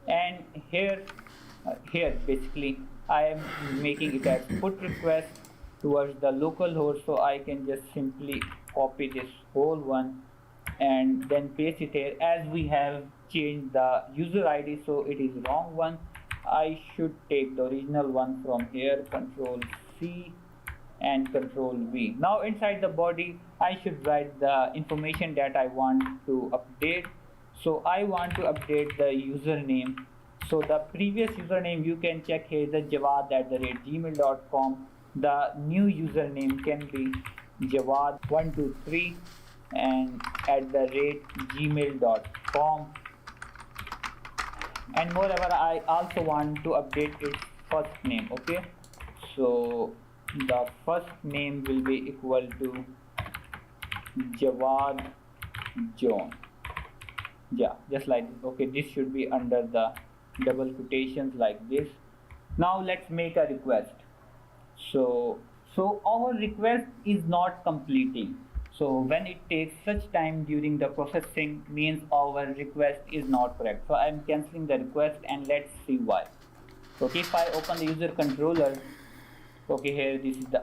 And here basically I am making it as put request towards the local host, so I can just simply copy this whole one and then paste it here. As we have changed the user ID, so it is wrong one. I should take the original one from here, control C and control V. Now inside the body I should write the information that I want to update. So I want to update the username. So the previous username you can check here, the jawad@gmail.com. The new username can be jawad123 and @gmail.com. And moreover I also want to update its first name. Okay, so the first name will be equal to Jawad John. Yeah, just like this. Okay, this should be under the double quotations like this. Now let's make a request. So our request is not completing. So when it takes such time during the processing, means our request is not correct. So I'm canceling the request and let's see why. Okay, if I open the user controller, okay, here this is the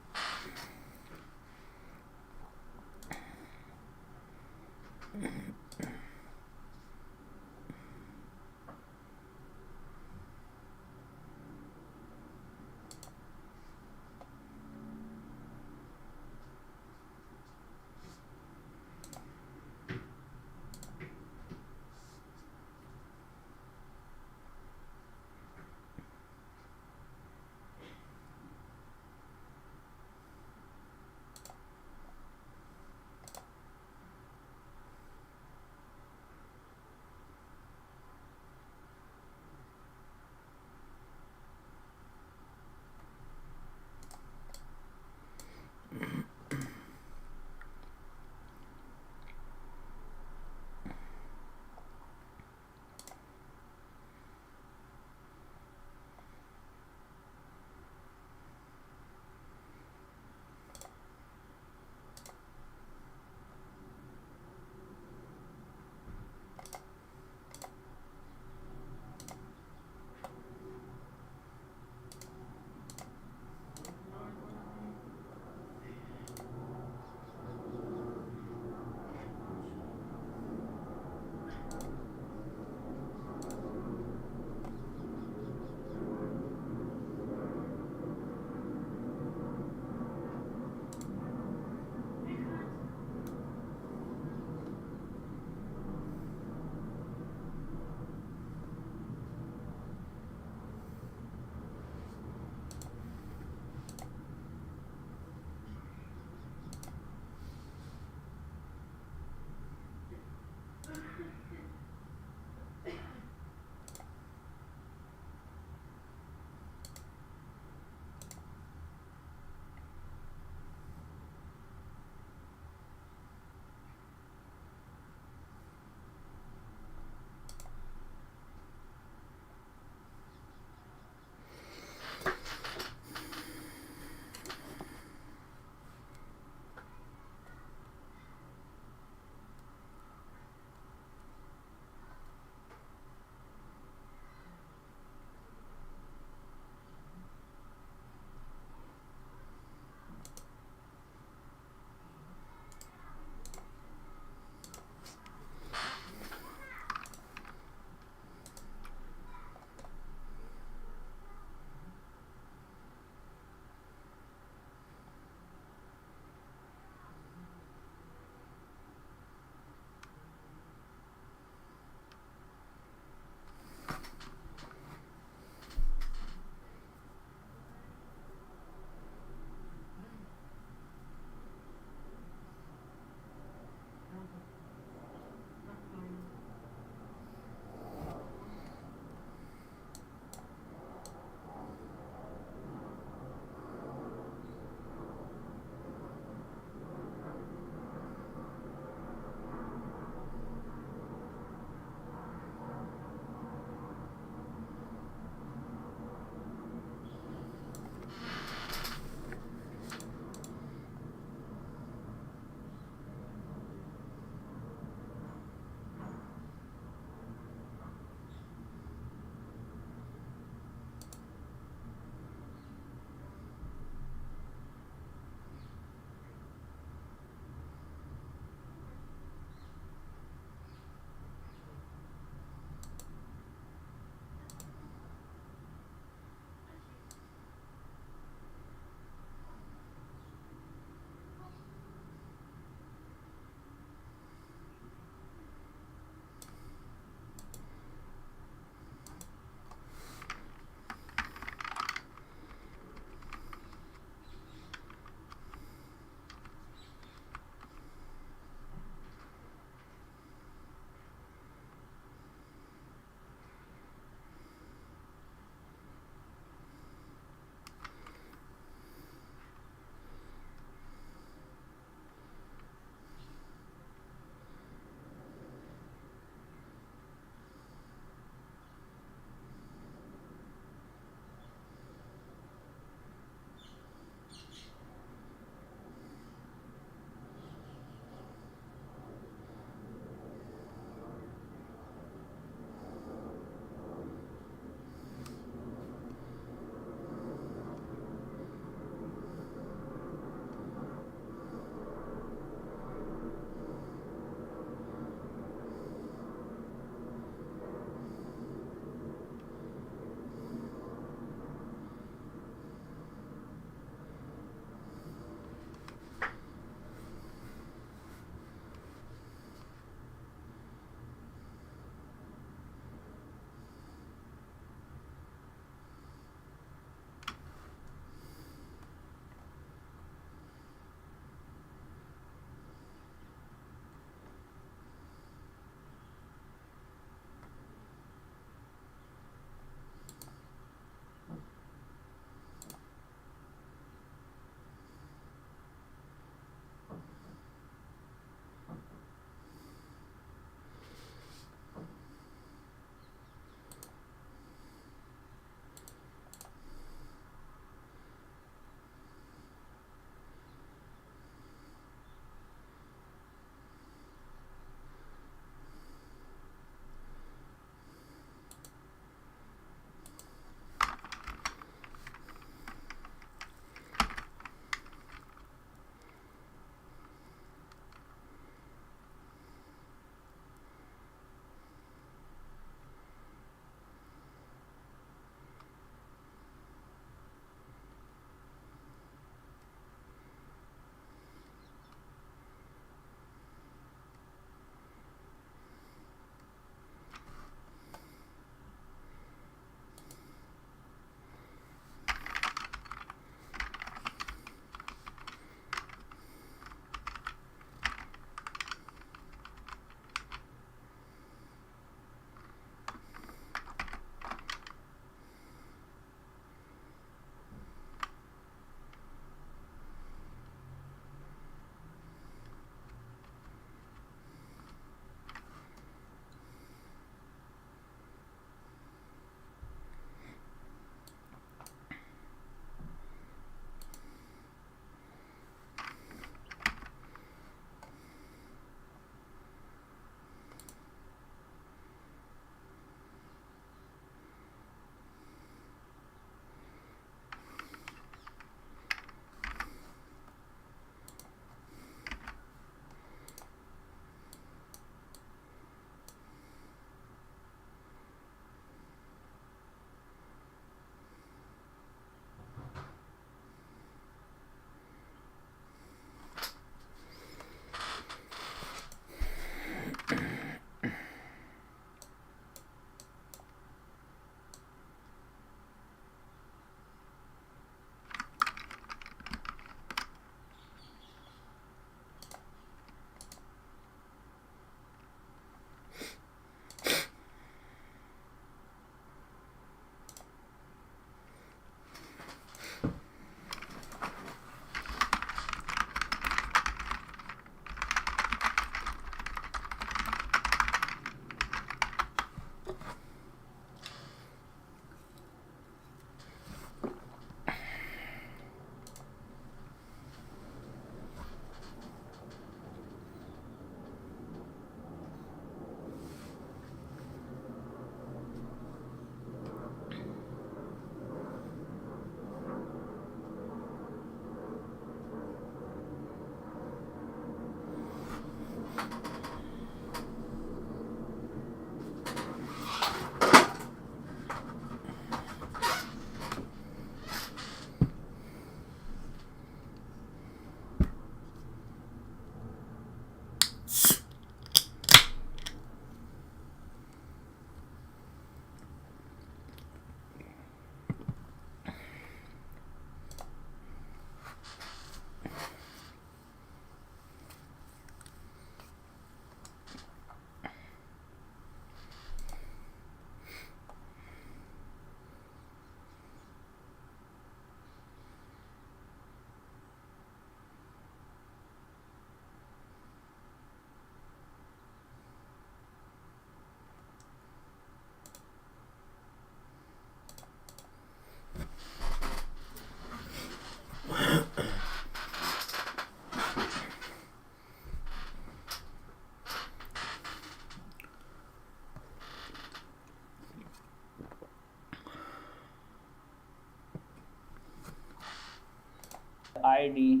ID.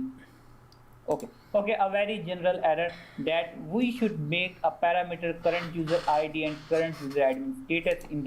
Okay, okay, a very general error that we should make a parameter current user ID and current user admin status in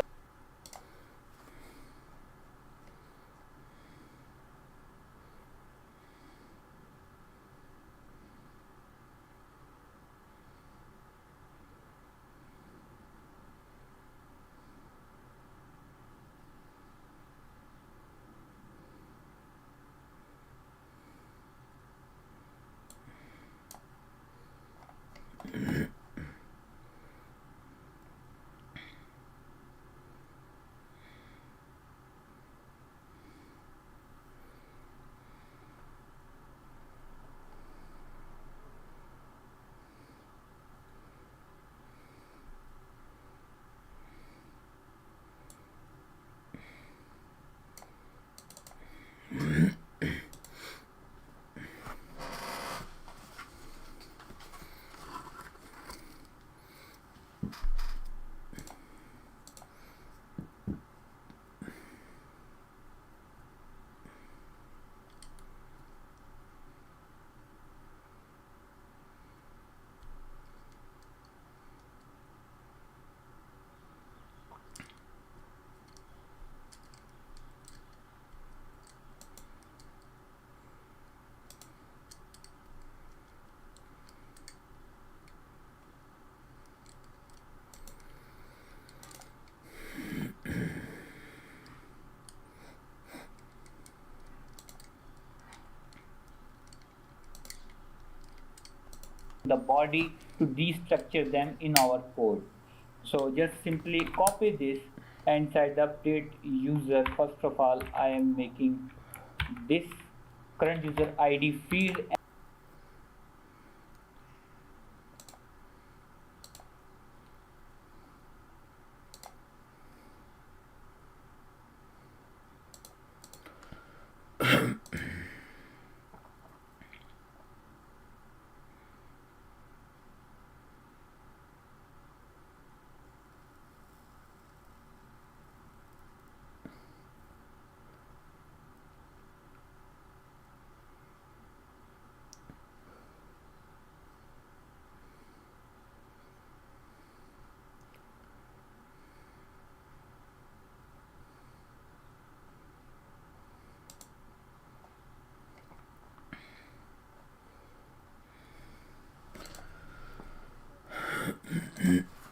the body to destructure them in our code. So just simply copy this inside the update user. First of all, I am making this current user ID field.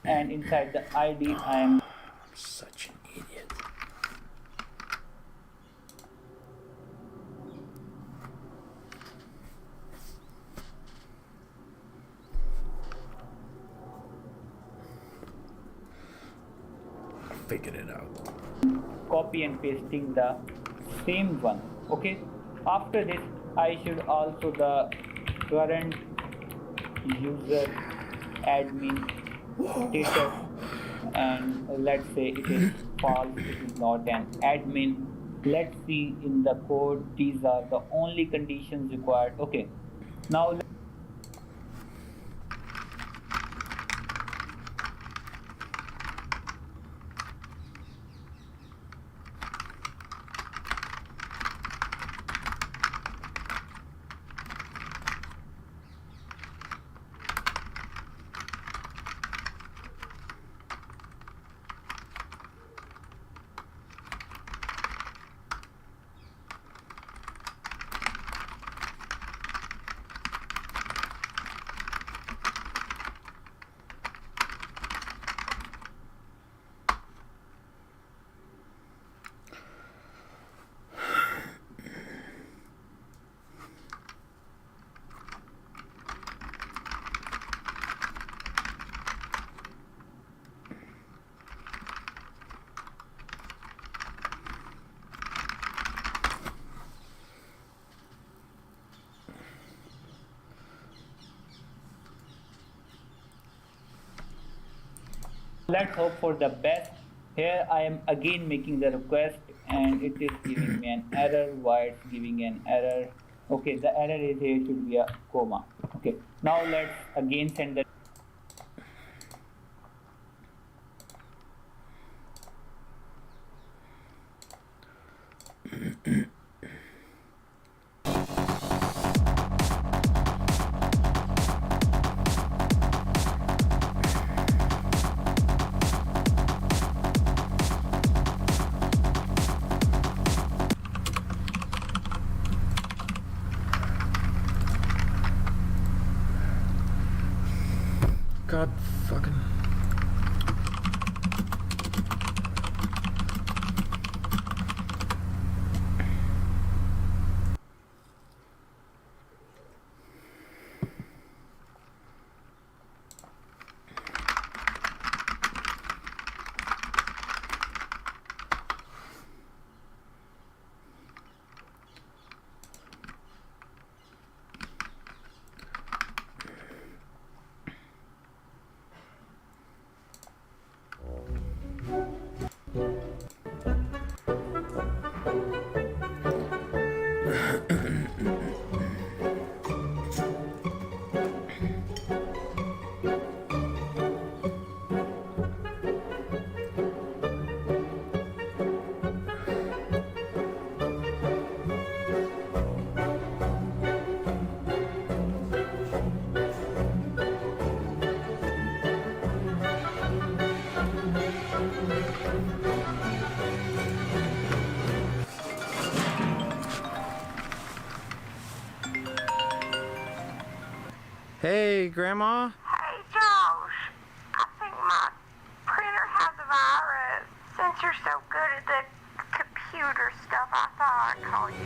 And inside the ID I am such an idiot. I figured it out. copy and pasting the same one. Okay, after this I should also the current user admin status, and let's say it is false, it is not an admin. Let's see in the code, these are the only conditions required. Okay, now let's hope for the best. Here I am again making the request and it is giving me an error. Why it's giving an error? Okay, the error is here, should be a comma. Okay, now let's again send the fucking. Hey, Grandma. Hey, Josh. I think my printer has a virus. Since you're so good at the computer stuff, I thought I'd call you.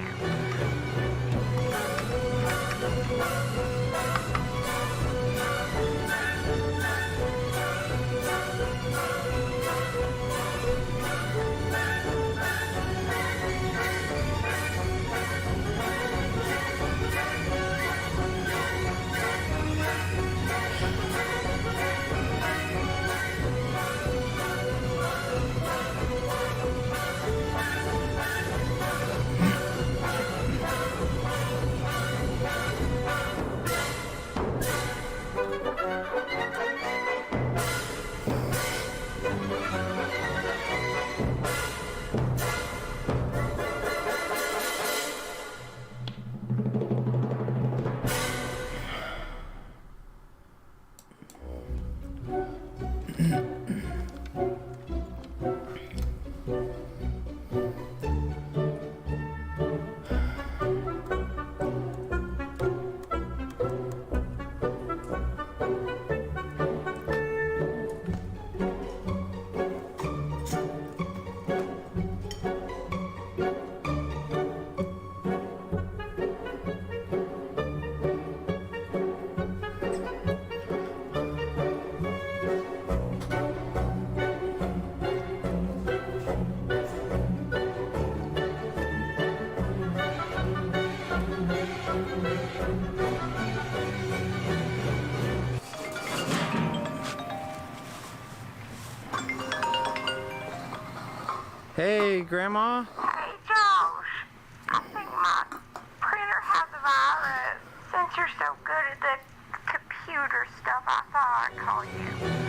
Hey, Grandma. Hey, Josh. I think my printer has a virus. Since you're so good at the computer stuff, I thought I'd call you.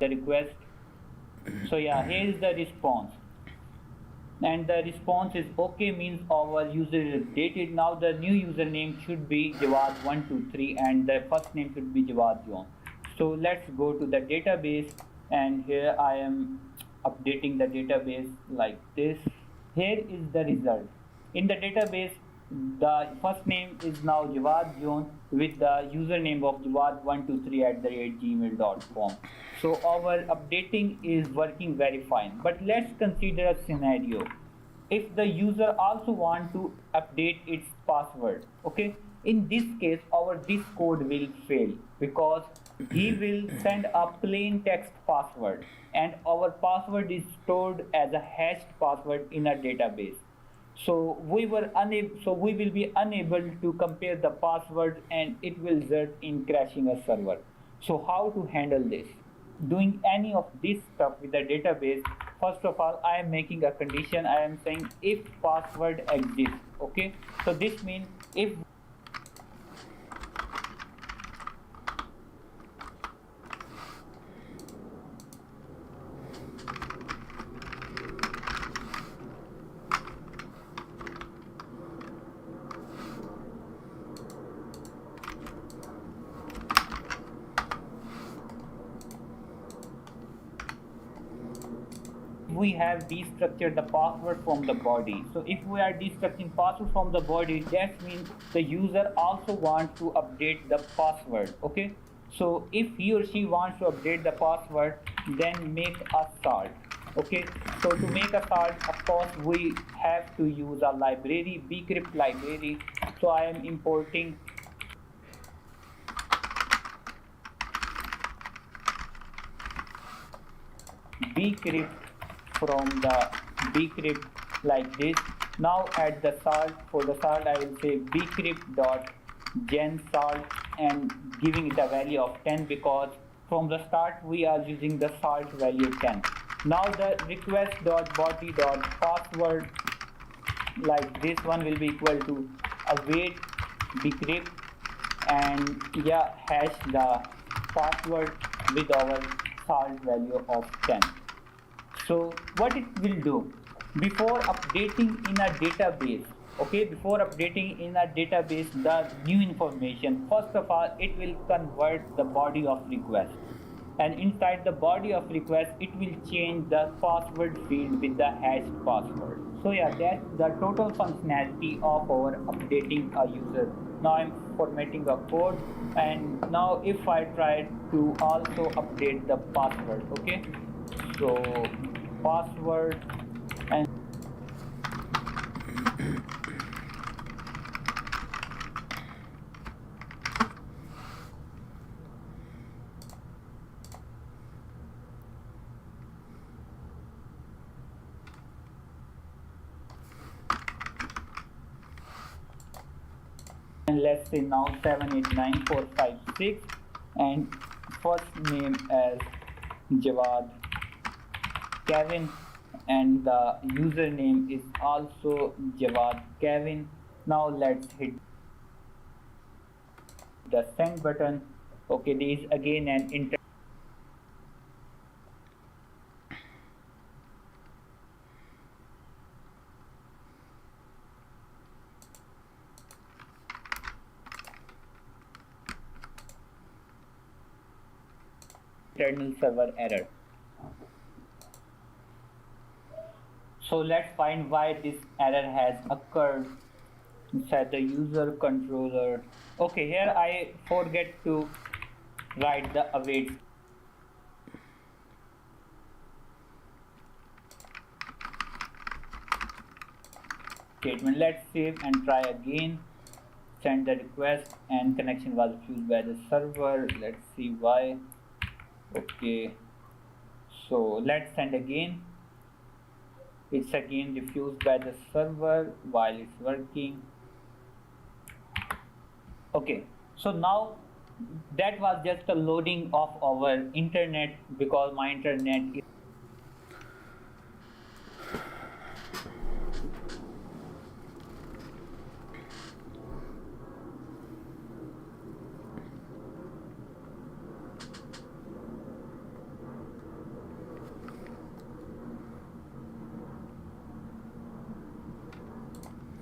the request. So yeah, here is the response. And the response is okay, means our user is updated. Now the new username should be Jawad123 and the first name should be Jawad John. So let's go to the database, and here I am updating the database like this. Here is the result. In the database, the first name is now Jawad John with the username of Jawad123 at the rate gmail.com. So our updating is working very fine. But let's consider a scenario. If the user also want to update its password, okay, in this case our this code will fail because he will send a plain text password and our password is stored as a hashed password in a database. So we will be unable to compare the password and it will result in crashing a server. So how to handle this? Doing any of this stuff with the database, first of all I am making a condition. I am saying if password exists. Okay, so this means if we have destructured the password from the body. So if we are destructuring password from the body, that means the user also wants to update the password. Okay, so if he or she wants to update the password, then make a salt. Okay, so to make a salt, of course we have to use a library, bcrypt library. So I am importing bcrypt from the bcrypt like this. Now add the salt. For the salt I will say bcrypt dot gen salt and giving it a value of 10 because from the start we are using the salt value 10. Now the request.body.password like this one will be equal to await decrypt and yeah hash the password with our salt value of 10. So what it will do before updating in a database, okay, before updating in a database the new information, first of all it will convert the body of request, and inside the body of request it will change the password field with the hashed password. So yeah, that's the total functionality of our updating a user. Now I'm formatting a code, and now if I try to also update the password, okay, so password, and let's say now 789456 and first name as Jawad Kevin and the username is also Jawad Kevin. Now let's hit the send button. Okay, there is again an internal server error. So let's find why this error has occurred inside the user controller. Okay, here I forget to write the await statement. Let's save and try again. Send the request and connection was refused by the server. Let's see why. Okay, so let's send again. It's again refused by the server while it's working. Okay, so now that was just a loading of our internet because my internet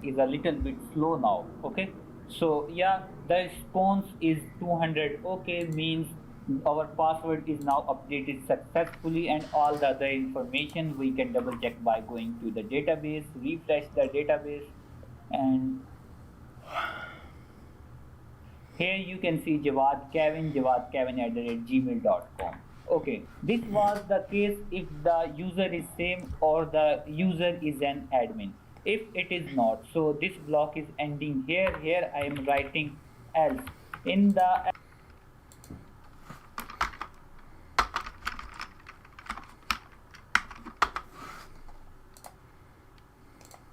is a little bit slow now. Okay, so yeah, the response is 200. Okay, means our password is now updated successfully, and all the other information we can double check by going to the database, refresh the database, and here you can see Jawad Kevin @gmail.com. Okay, this was the case if the user is same or the user is an admin. If it is not, so this block is ending here. Here I am writing else. In the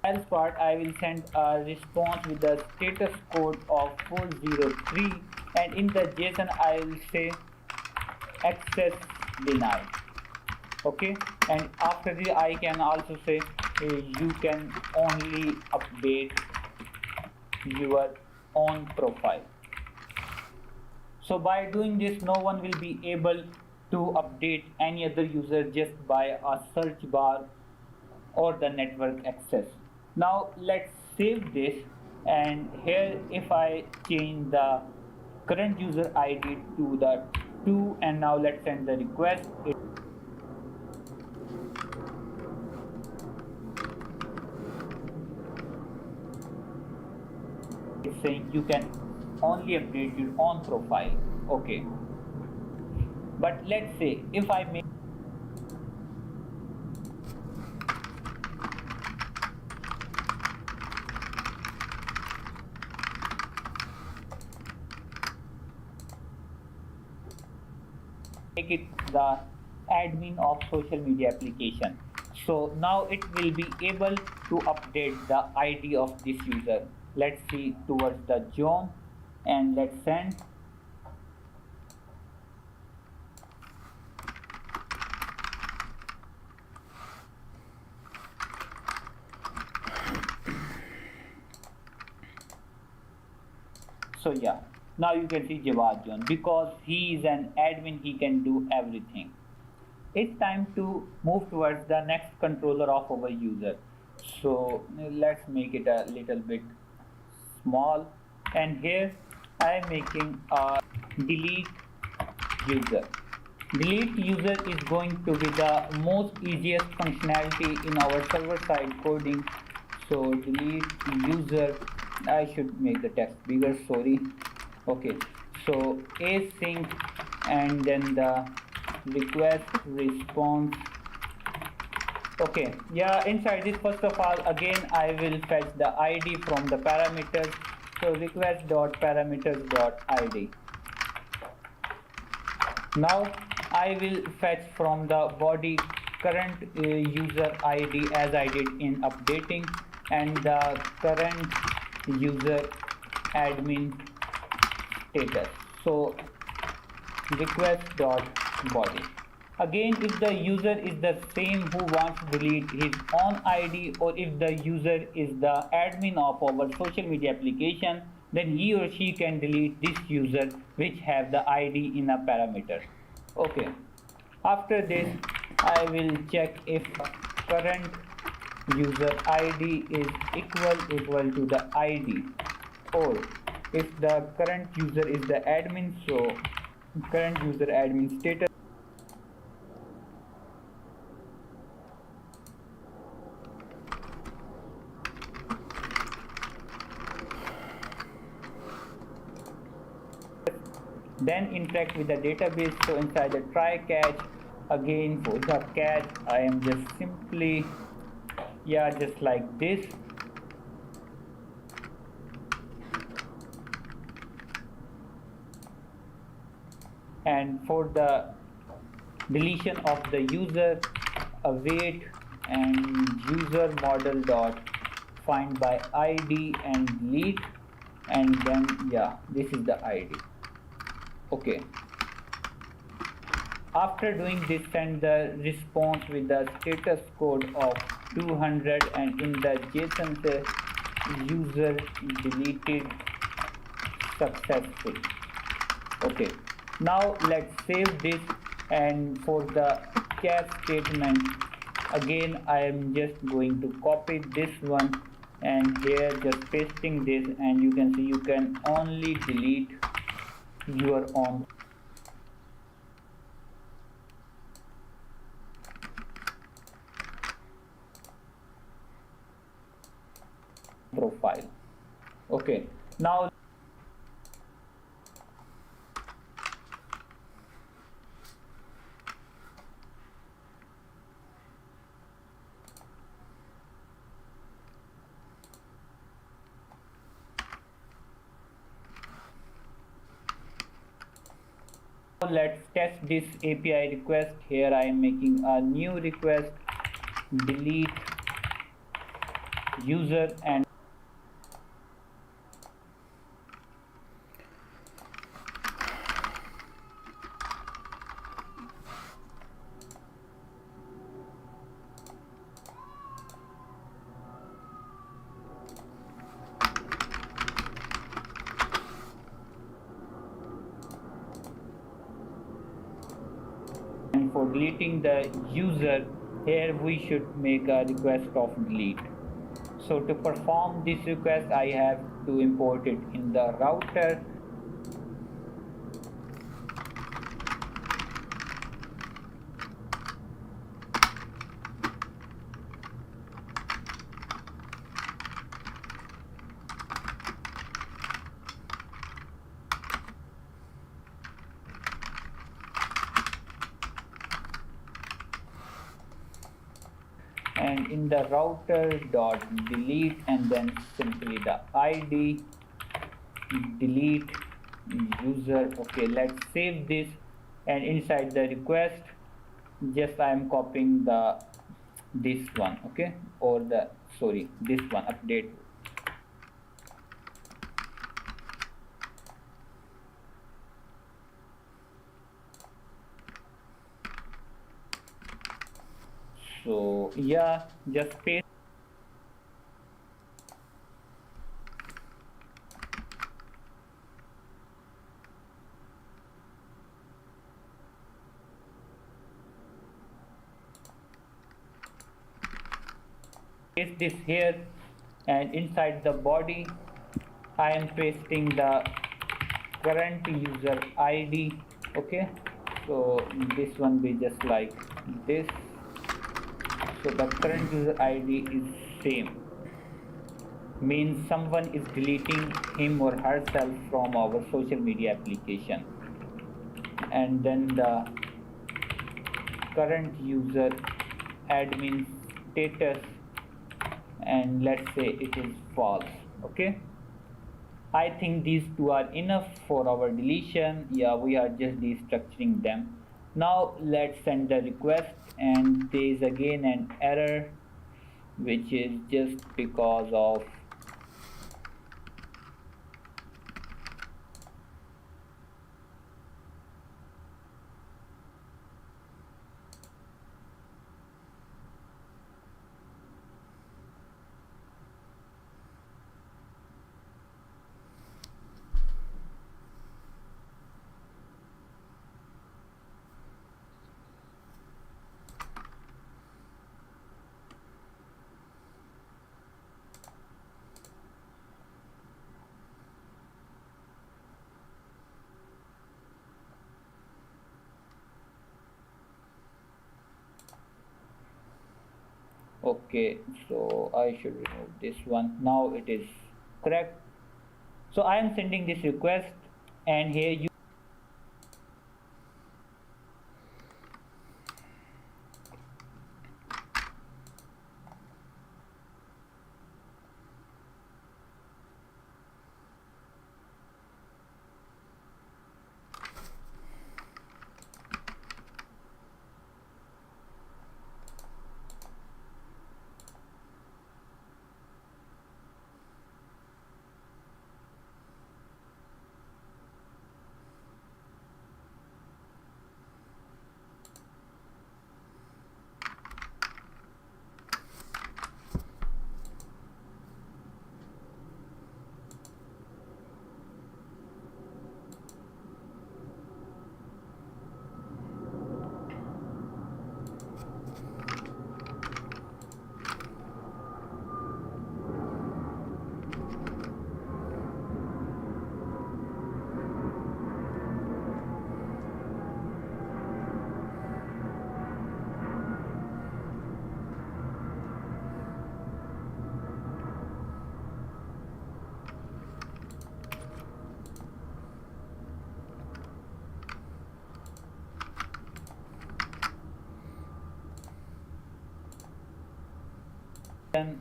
else part, I will send a response with the status code of 403, and in the JSON I will say access denied. Okay, and after this I can also say you can only update your own profile. So by doing this, no one will be able to update any other user just by a search bar or the network access. Now let's save this, and here if I change the current user ID to the 2, and now let's send the request. It's saying you can only update your own profile. Okay, but let's say if I make it the admin of social media application, so now it will be able to update the ID of this user. Let's see towards the John, and let's send. So yeah, now you can see Jawad John, because he is an admin, he can do everything. It's time to move towards the next controller of our user. So let's make it a little bit small, and here I am making a delete user. Delete user is going to be the most easiest functionality in our server side coding. So delete user, I should make the text bigger, sorry. Okay, so async, and then the request response. Okay, yeah, inside this, first of all, again I will fetch the id from the parameters. So request dot parameters dot id. Now I will fetch from the body current user id as I did in updating, and the current user admin status. So request dot body. Again, if the user is the same who wants to delete his own id, or if the user is the admin of our social media application, then he or she can delete this user which have the id in a parameter. Okay, after this I will check if current user id is equal to the id, or if the current user is the admin, so current user admin status. Then interact with the database. So inside the try catch, again for the catch I am just simply, yeah, just like this. And for the deletion of the user, await and user model dot find by id and delete, and then yeah, this is the id. Okay, after doing this, send the response with the status code of 200, and in the JSON say user deleted successfully. Okay, now let's save this, and for the catch statement, again I am just going to copy this one, and here just pasting this, and you can see you can only delete your own profile. Okay, now let's test this API request. Here I am making a new request, delete user, and for deleting the user, here we should make a request of delete. So to perform this request I have to import it in the router. And in the router dot delete, and then simply the id delete user. Okay, let's save this, and inside the request just I am copying the this one, okay, or the sorry, this one, update. So yeah, just paste this here, and inside the body I am pasting the current user ID. Okay, so this one be just like this. So the current user ID is same, means someone is deleting him or herself from our social media application. And then the current user admin status, and let's say it is false. Okay, I think these two are enough for our deletion. Yeah, we are just destructuring them. Now let's send the request, and there is again an error, which is just because of okay, so I should remove this one. Now it is correct. So I am sending this request, and here you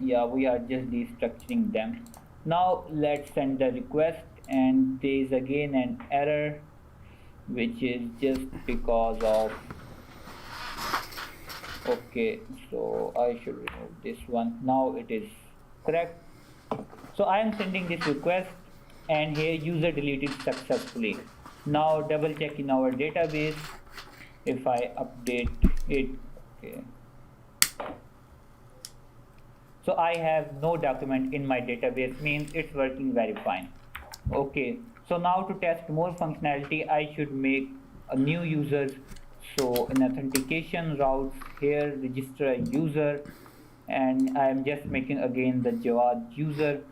yeah, we are just destructuring them. Now let's send the request, and there is again an error, which is just because of okay, so I should remove this one. Now it is correct. So I am sending this request, and here user deleted successfully. Now double check in our database if I update it. Okay, so I have no document in my database, means it's working very fine. Okay, so now to test more functionality, I should make a new user. So in authentication routes, here register a user, and I am just making again the Jawad user.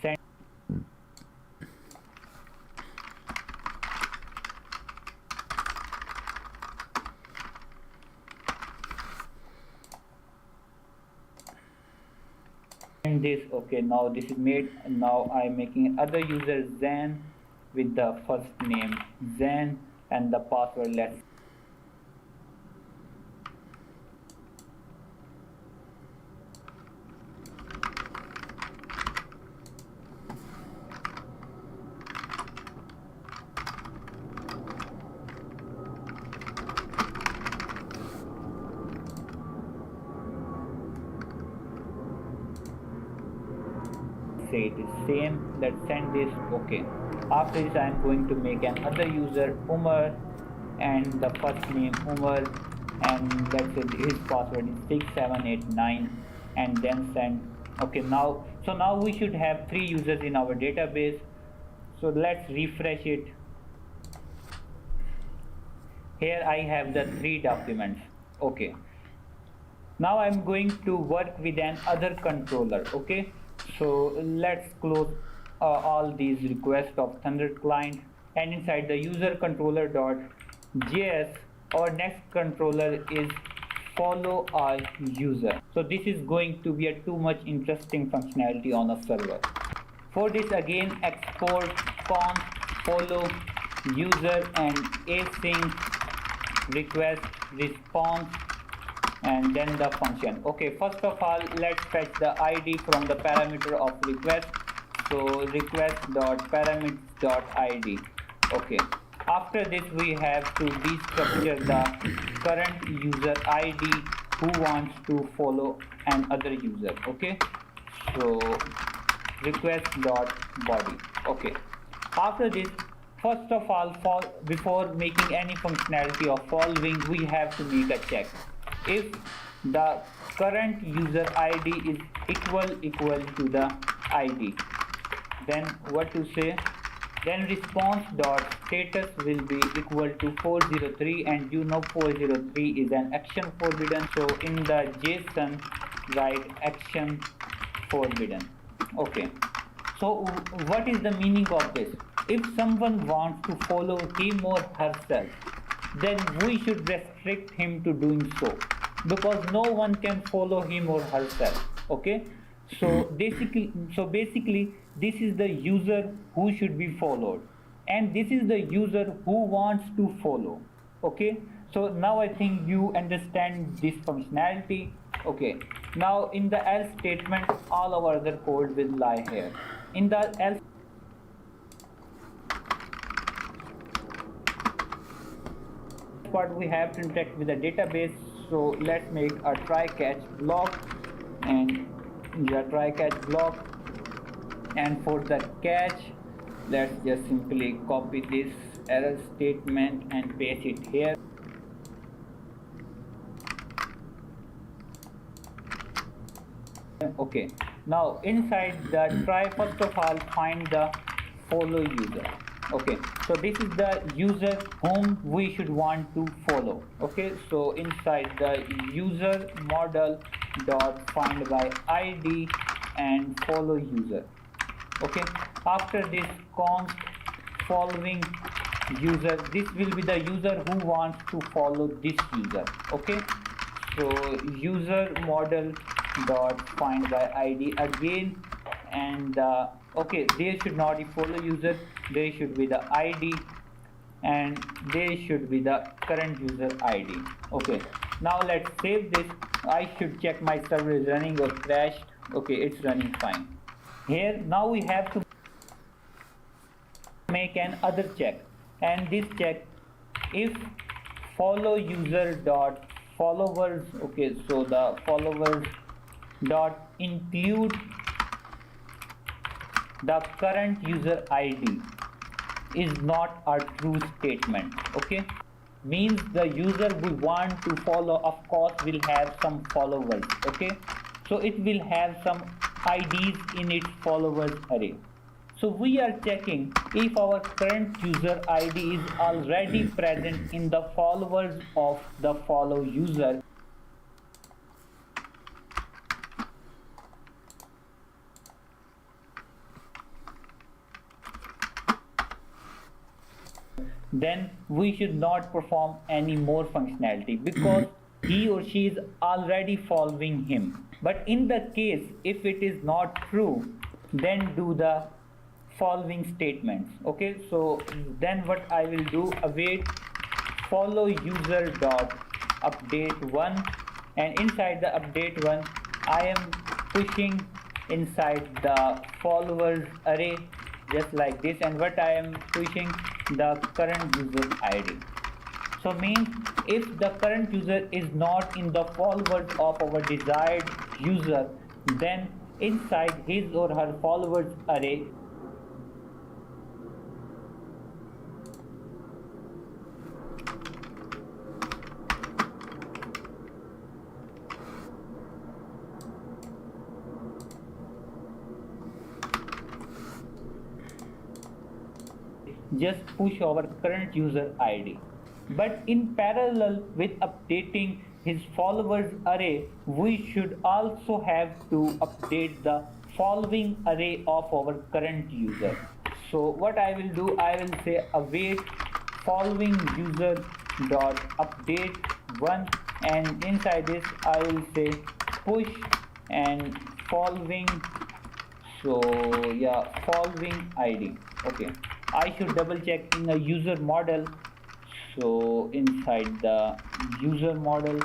Send this. Okay, now this is made. Now I am making other user Zen with the first name Zen, and the password let's say it is same. Let's send this. Okay, after this I am going to make another user Umar, and the first name Umar, and let's say his password is 6789 and then send. Okay, now we should have 3 users in our database. So let's refresh it. Here I have the 3 documents. Okay, now I'm going to work with an other controller. Okay, so let's close all these requests of Thunder client, and inside the user controller.js our next controller is follow a user. So this is going to be a too much interesting functionality on a server. For this, again export const follow user and async request response and then the function. Okay, first of all let's fetch the id from the parameter of request. So request.parameters.id. Okay, after this we have to destructure the current user id who wants to follow another user. Okay, so request.body. Okay, after this, first of all, before making any functionality of following, we have to make a check. If the current user id is equal to the id, then what to say? Then response dot status will be equal to 403, and you know 403 is an action forbidden. So in the JSON write action forbidden. Okay, so what is the meaning of this? If someone wants to follow him or herself, then we should restrict him to doing so, because no one can follow him or herself. Okay, so basically this is the user who should be followed, and this is the user who wants to follow. Okay, so now I think you understand this functionality. Okay, now in the else statement all our other code will lie here. In the else part we have to interact with the database. So let's make a try catch block, and the try catch block, and for the catch let's just simply copy this error statement and paste it here. Okay, now inside the try, first of all find the follow user. Okay, so this is the user whom we should want to follow. Okay, so inside the user model dot find by id and follow user. Okay, after this const following user, this will be the user who wants to follow this user. Okay, so user model dot find by id again, and okay, there should not be follow user, there should be the id, and there should be the current user id. Okay, now let's save this. I should check my server is running or crashed. Okay, it's running fine. Here now we have to make an other check, and this check, if follow user dot followers. Okay, so the followers dot include the current user id is not a true statement. Okay, means the user we want to follow of course will have some followers. Okay, so it will have some ids in its followers array. So we are checking if our current user id is already present in the followers of the follow user. Then we should not perform any more functionality, because he or she is already following him. But in the case if it is not true, then do the following statements. Okay, so then what I will do, await follow user dot update one, and inside the update one I am pushing inside the followers array just like this, and what I am pushing the current user id. So means if the current user is not in the followers of our desired user, then inside his or her followers array just push our current user ID. But in parallel with updating his followers array, we should also have to update the following array of our current user. So what I will do, I will say await following user dot update one, and inside this I will say push and following, so yeah, following id. Okay, I should double check in the user model. So inside the user model,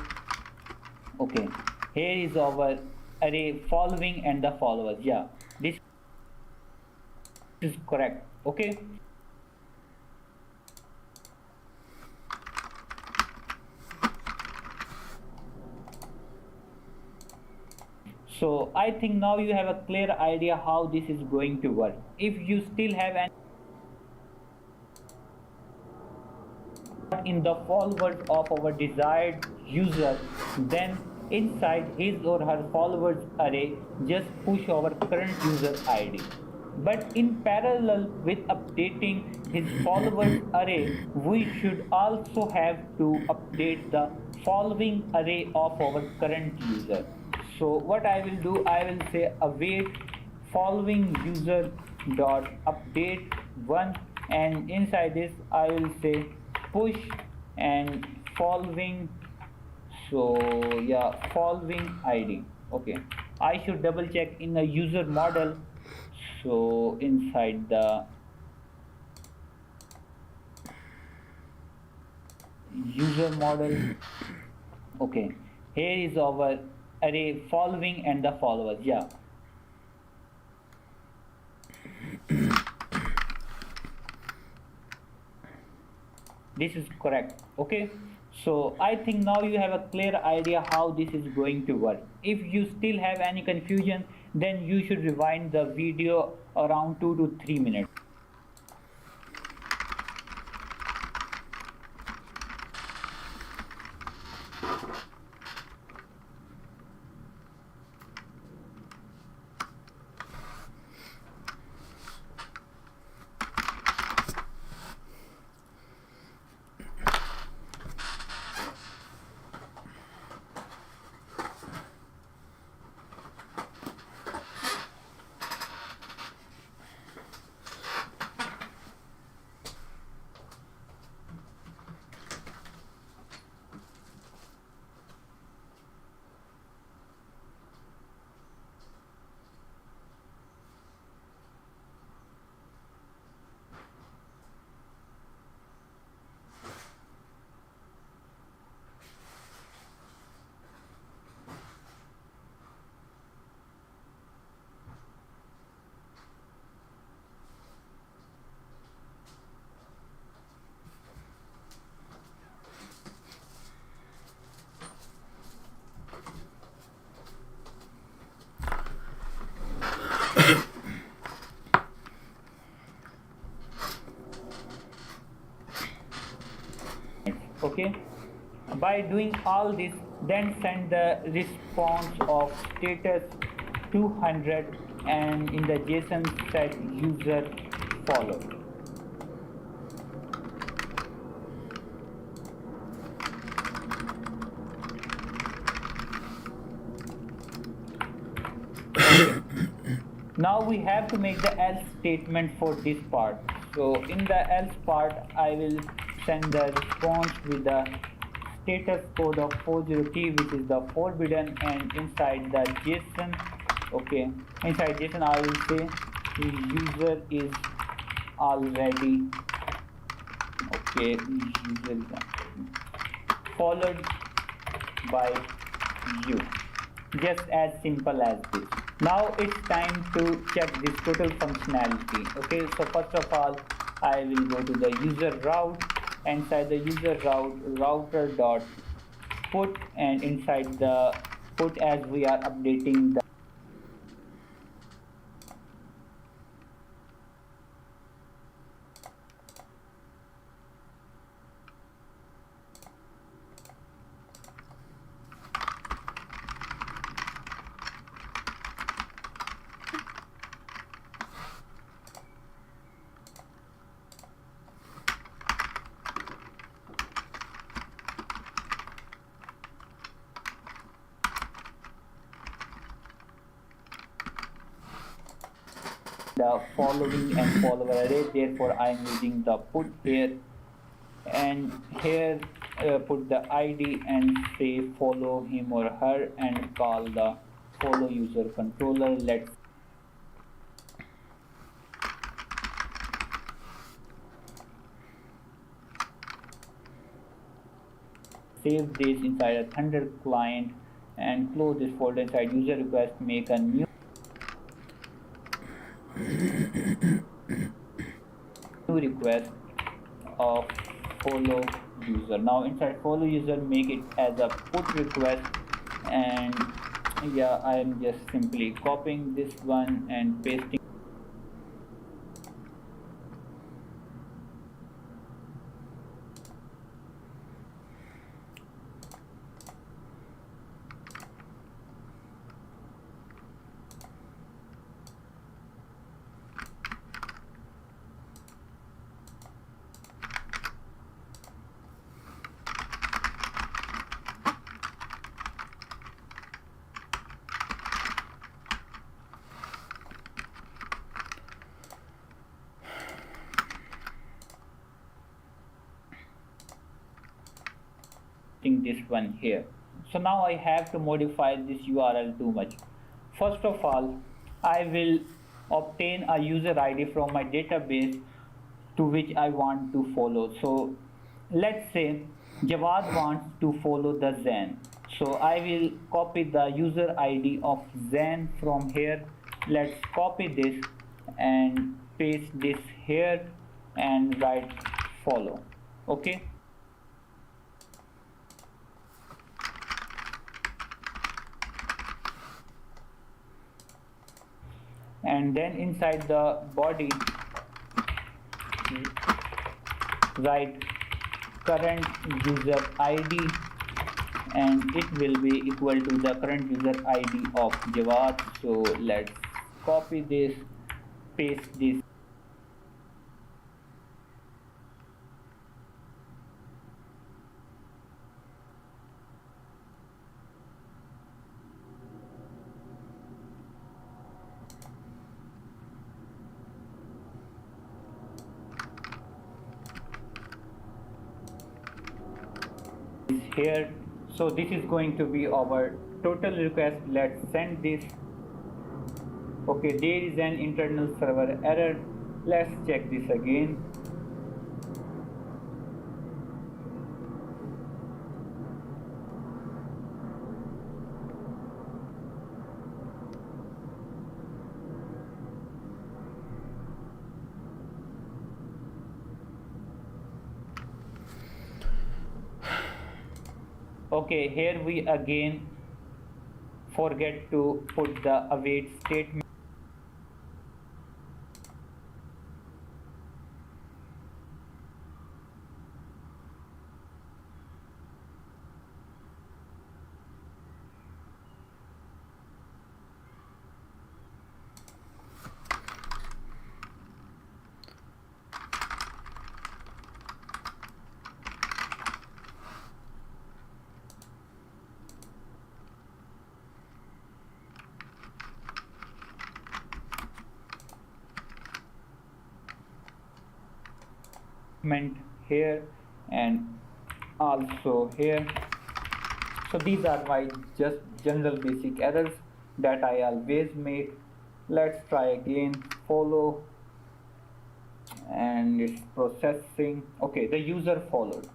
okay, here is our array following and the followers. Yeah, this is correct. Okay, so I think now you have a clear idea how this is going to work. If you still have any in the followers of our desired user, then inside his or her followers array, just push our current user ID. But in parallel with updating his followers array, we should also have to update the following array of our current user. So what I will do, I will say await following user dot update one, and inside this I will say push and following, so yeah, following id. Okay, I should double check in the user model. So inside the user model, okay, here is our array following and the followers. Yeah, this is correct. Okay, so I think now you have a clear idea how this is going to work. If you still have any confusion, then you should rewind the video around 2 to 3 minutes. Okay, by doing all this, then send the response of status 200, and in the JSON set user follow. Now we have to make the else statement for this part. So in the else part, I will send the response with the status code of 40T, which is the forbidden, and inside the JSON, okay, inside JSON I will say user is already, okay, user is followed by you. Just as simple as this. Now it's time to check this total functionality. Okay, so first of all, I will go to the user route. Inside the user route, router dot put, and inside the put, as we are updating the the following and follower array, therefore I am using the put here, and here put the id and say follow him or her and call the follow user controller. Let's save this inside a thunder client and close this folder. Inside user request, make a new request of follow user. Now inside follow user, make it as a put request, and yeah, I am just simply copying this one and pasting this one here. So now I have to modify this URL too much. First of all, I will obtain a user ID from my database to which I want to follow. So let's say Jawad wants to follow the Zen. So I will copy the user ID of Zen from here. Let's copy this and paste this here and write follow. Okay. And then inside the body write current user ID, and it will be equal to the current user ID of Jawad. So let's copy this, paste this here. So this is going to be our total request. Let's send this. Okay, there is an internal server error. Let's check this again. Okay, here we again forget to put the await statement. Here and also here. So these are my just general basic errors that I always make. Let's try again. Follow, and it's processing. Okay, the user followed.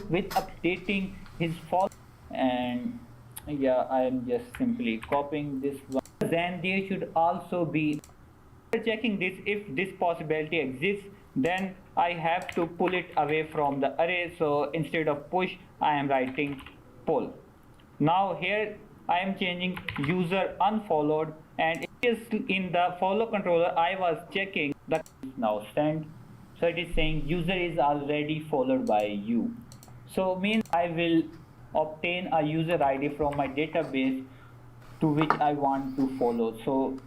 with updating his follow, and yeah, I am just simply copying this one. Then there should also be, checking this, if this possibility exists, then I have to pull it away from the array. So instead of push, I am writing pull. Now here I am changing user unfollowed, and it is in the follow controller. I was checking the now send, so it is saying user is already followed by you. So means I will obtain a user ID from my database to which I want to follow. So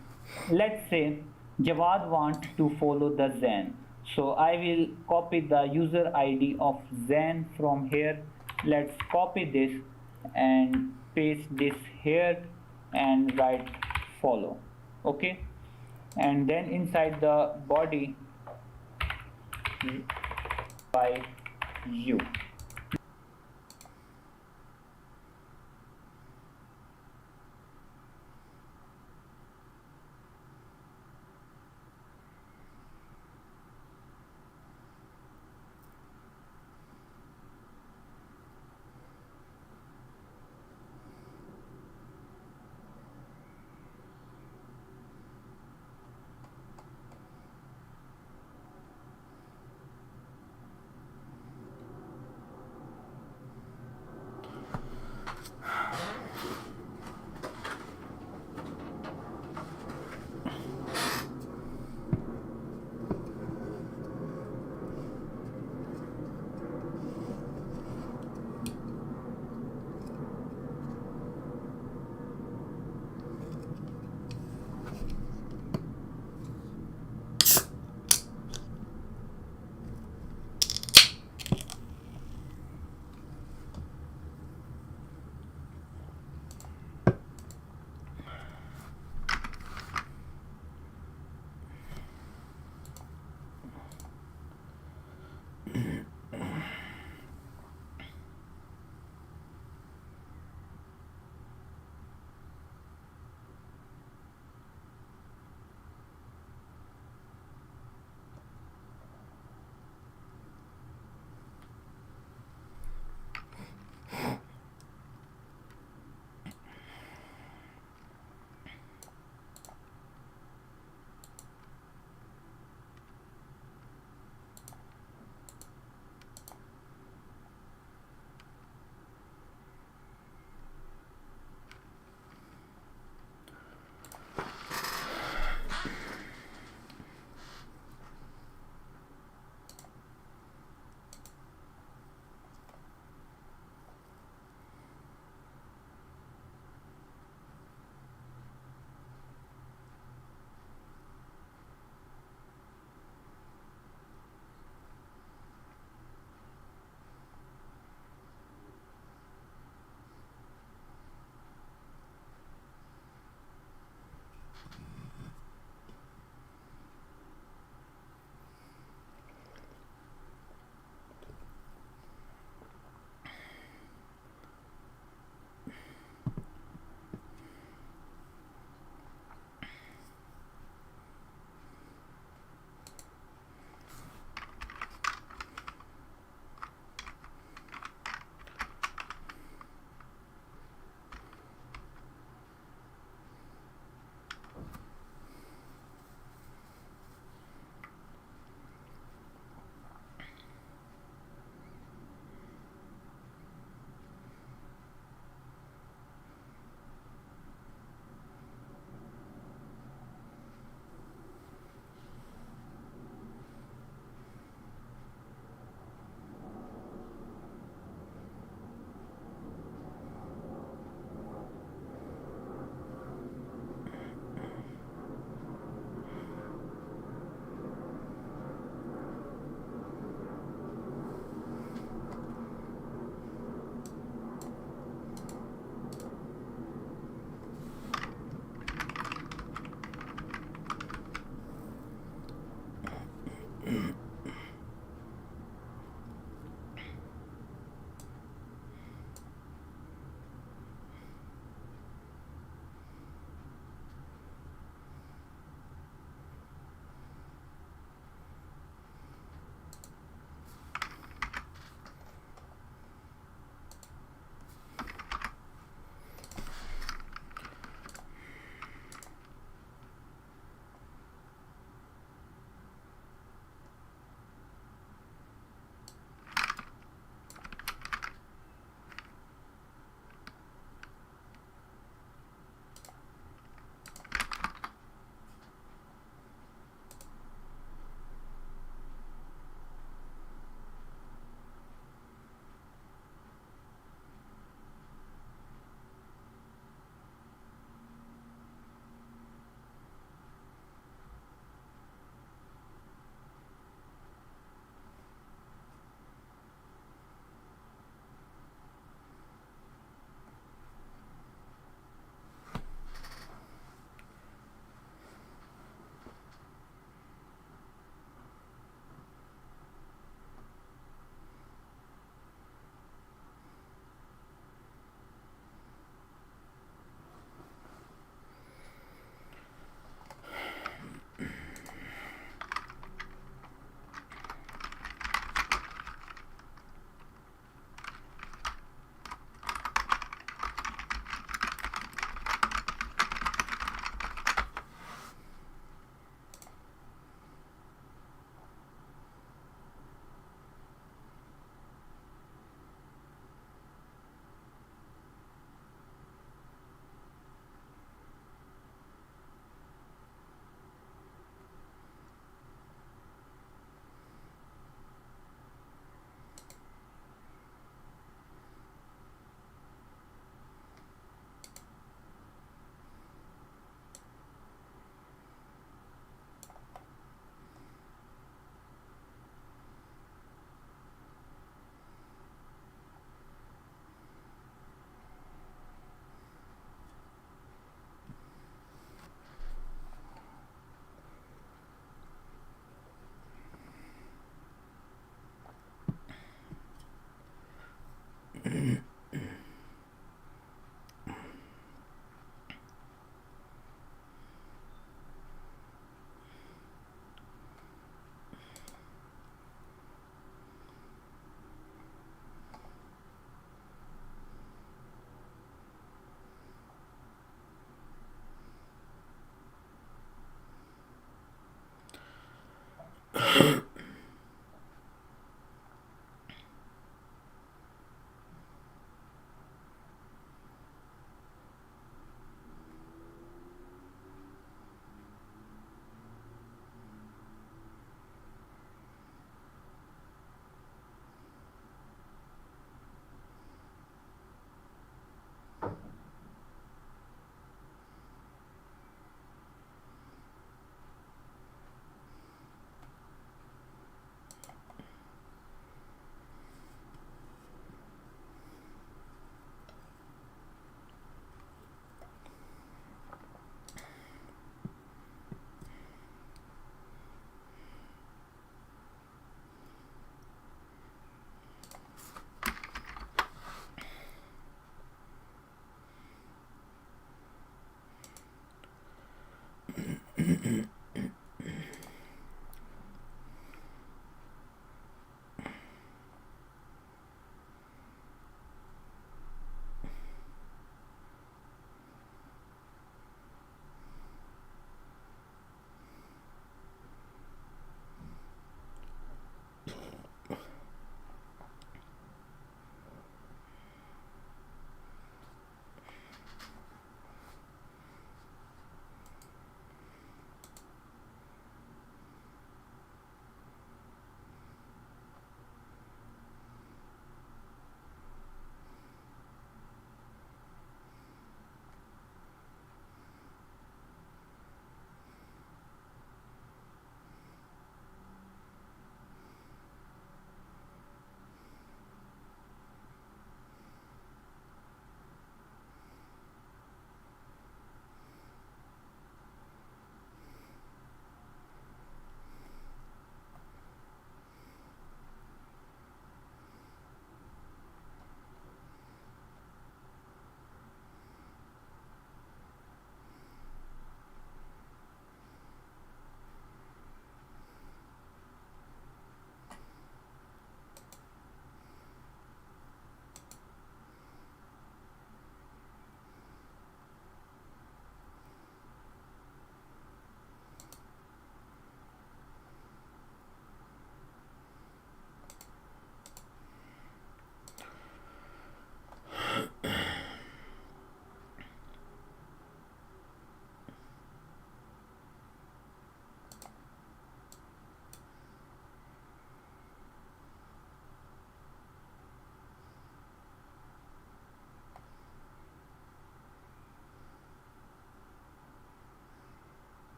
let's say Jawad wants to follow the Zen. So I will copy the user ID of Zen from here. Let's copy this and paste this here and write follow. Okay. And then inside the body by you.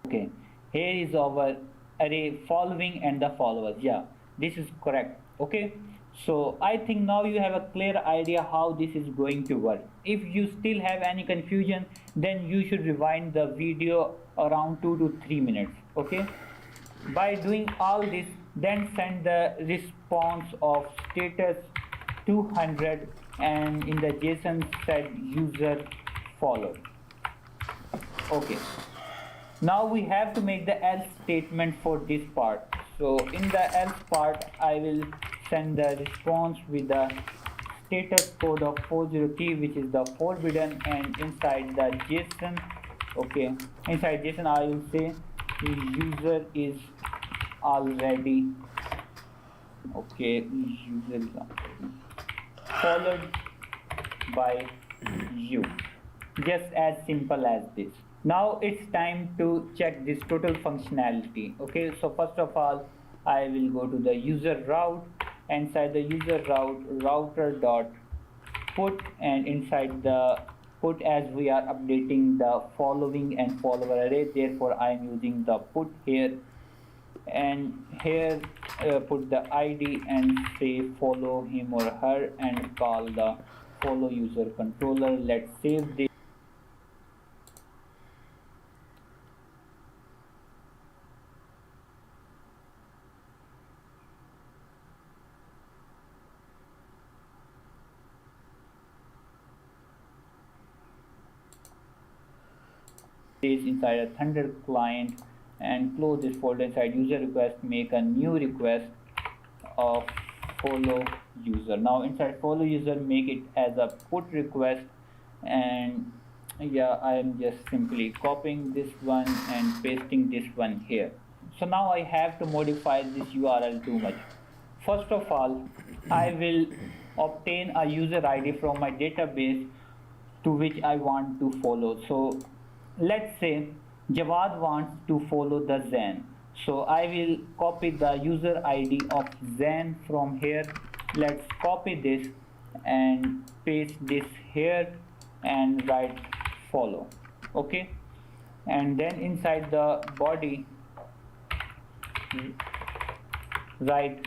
Okay, here is our array following and the followers. Yeah, this is correct. Okay, so I think now you have a clear idea how this is going to work. If you still have any confusion, then you should rewind the video around 2 to 3 minutes. Okay, by doing all this, then send the response of status 200 and in the JSON set user followed. Okay, now we have to make the else statement for this part. So in the else part, I will send the response with the status code of 403, which is the forbidden, and inside the JSON, okay, inside JSON I will say user is already, okay, user is already followed by you. Just as simple as this. Now it's time to check this total functionality. Okay, so first of all, I will go to the user route. Inside the user route, router dot put, and inside the put, as we are updating the following and follower array, therefore I am using the put here, and here put the ID and say follow him or her and call the follow user controller. Let's save this. Inside a Thunder client and close this folder. Inside user request, make a new request of follow user. Now inside follow user, make it as a put request, and yeah, I am just simply copying this one and pasting this one here. So now I have to modify this URL too much. First of all, I will obtain a user ID from my database to which I want to follow. So let's say Jawad wants to follow the Zen. So I will copy the user ID of Zen from here. Let's copy this and paste this here and write follow. Okay, and then inside the body write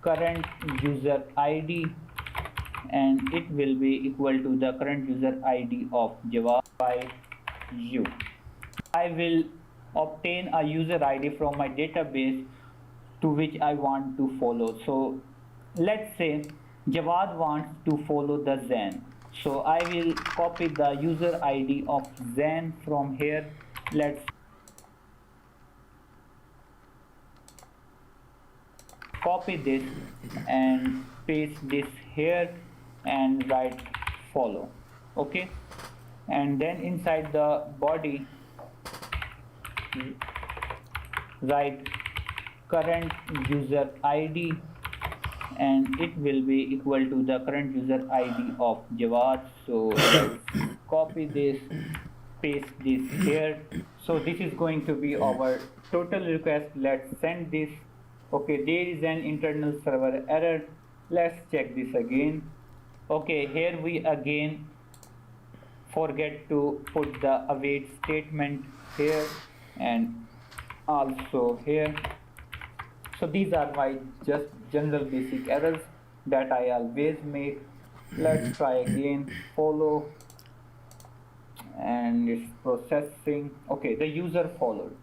current user ID, and it will be equal to the current user ID of Jawad by you. I will obtain a user ID from my database to which I want to follow. So let's say Jawad wants to follow the Zen. So I will copy the user ID of Zen from here. Let's copy this and paste this here and write follow. Okay, and then inside the body write current user ID, and it will be equal to the current user ID of Jawad. So let's copy this, paste this here. So this is going to be our total request. Let's send this. Okay, there is an internal server error. Let's check this again. Okay, here we again forget to put the await statement here and also here. So these are my just general basic errors that I always make. Let's try again. Follow, and it's processing. Okay, the user followed.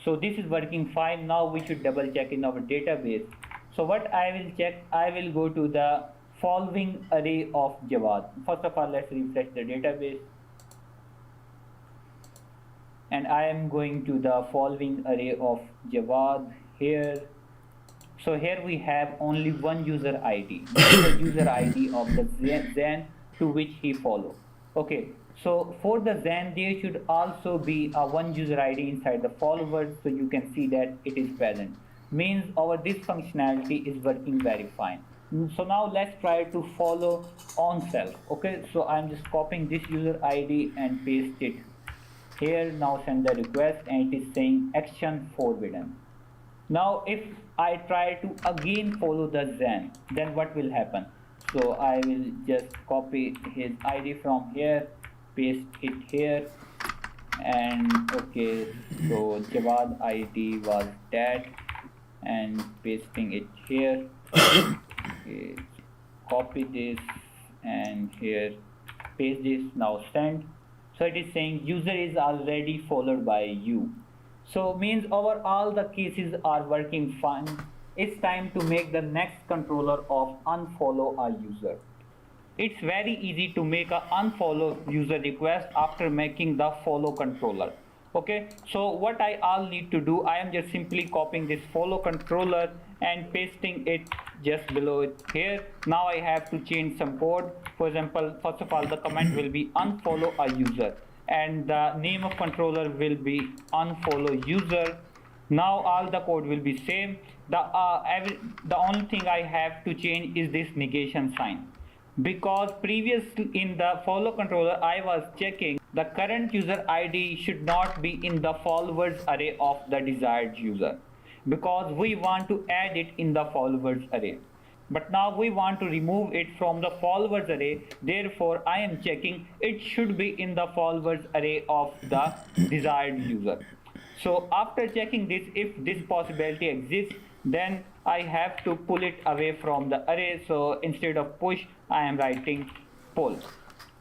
So this is working fine. Now we should double check in our database. So what I will check, I will go to the following array of Jawad. First of all, let's refresh the database, and I am going to the following array of Jawad here. So here we have only one user ID. This is the user ID of the Zen to which he follow. Okay, so for the Zen there should also be a one user ID inside the followers, so you can see that it is present. Means our this functionality is working very fine. So now let's try to follow on self. Okay, so I'm just copying this user ID and paste it here. Now send the request, and it is saying action forbidden. Now if I try to again follow the Zen, then what will happen? So I will just copy his ID from here, paste it here, and okay, so Jawad ID was that, and pasting it here. Okay, copy this and here paste this, now send. So it is saying user is already followed by you, so means overall the cases are working fine. It's time to make the next controller of unfollow a user. It's very easy to make a unfollow user request after making the follow controller. Okay, so what I all need to do, I am just simply copying this follow controller and pasting it just below it here. Now I have to change some code. For example, first of all, the command will be unfollow a user, and the name of controller will be unfollow user. Now all the code will be same. The only thing I have to change is this negation sign, because previously in the follow controller I was checking the current user ID should not be in the followers array of the desired user, because we want to add it in the followers array. But now we want to remove it from the followers array, therefore I am checking it should be in the followers array of the desired user. So after checking this, if this possibility exists, then I have to pull it away from the array. So instead of push, I am writing pull.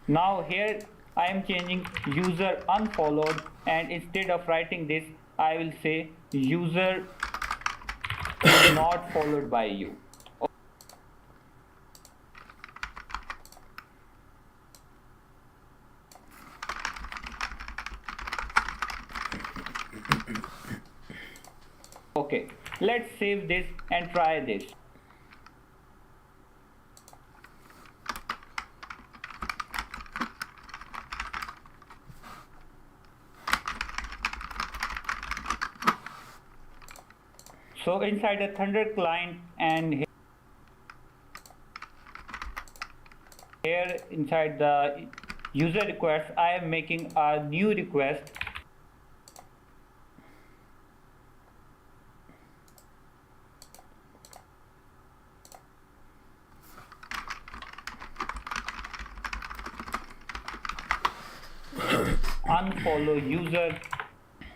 Now here I am changing user unfollowed, and instead of writing this, I will say user is not followed by you. Okay, let's save this and try this. So inside the Thunder client, and here inside the user request, I am making a new request. Unfollow user,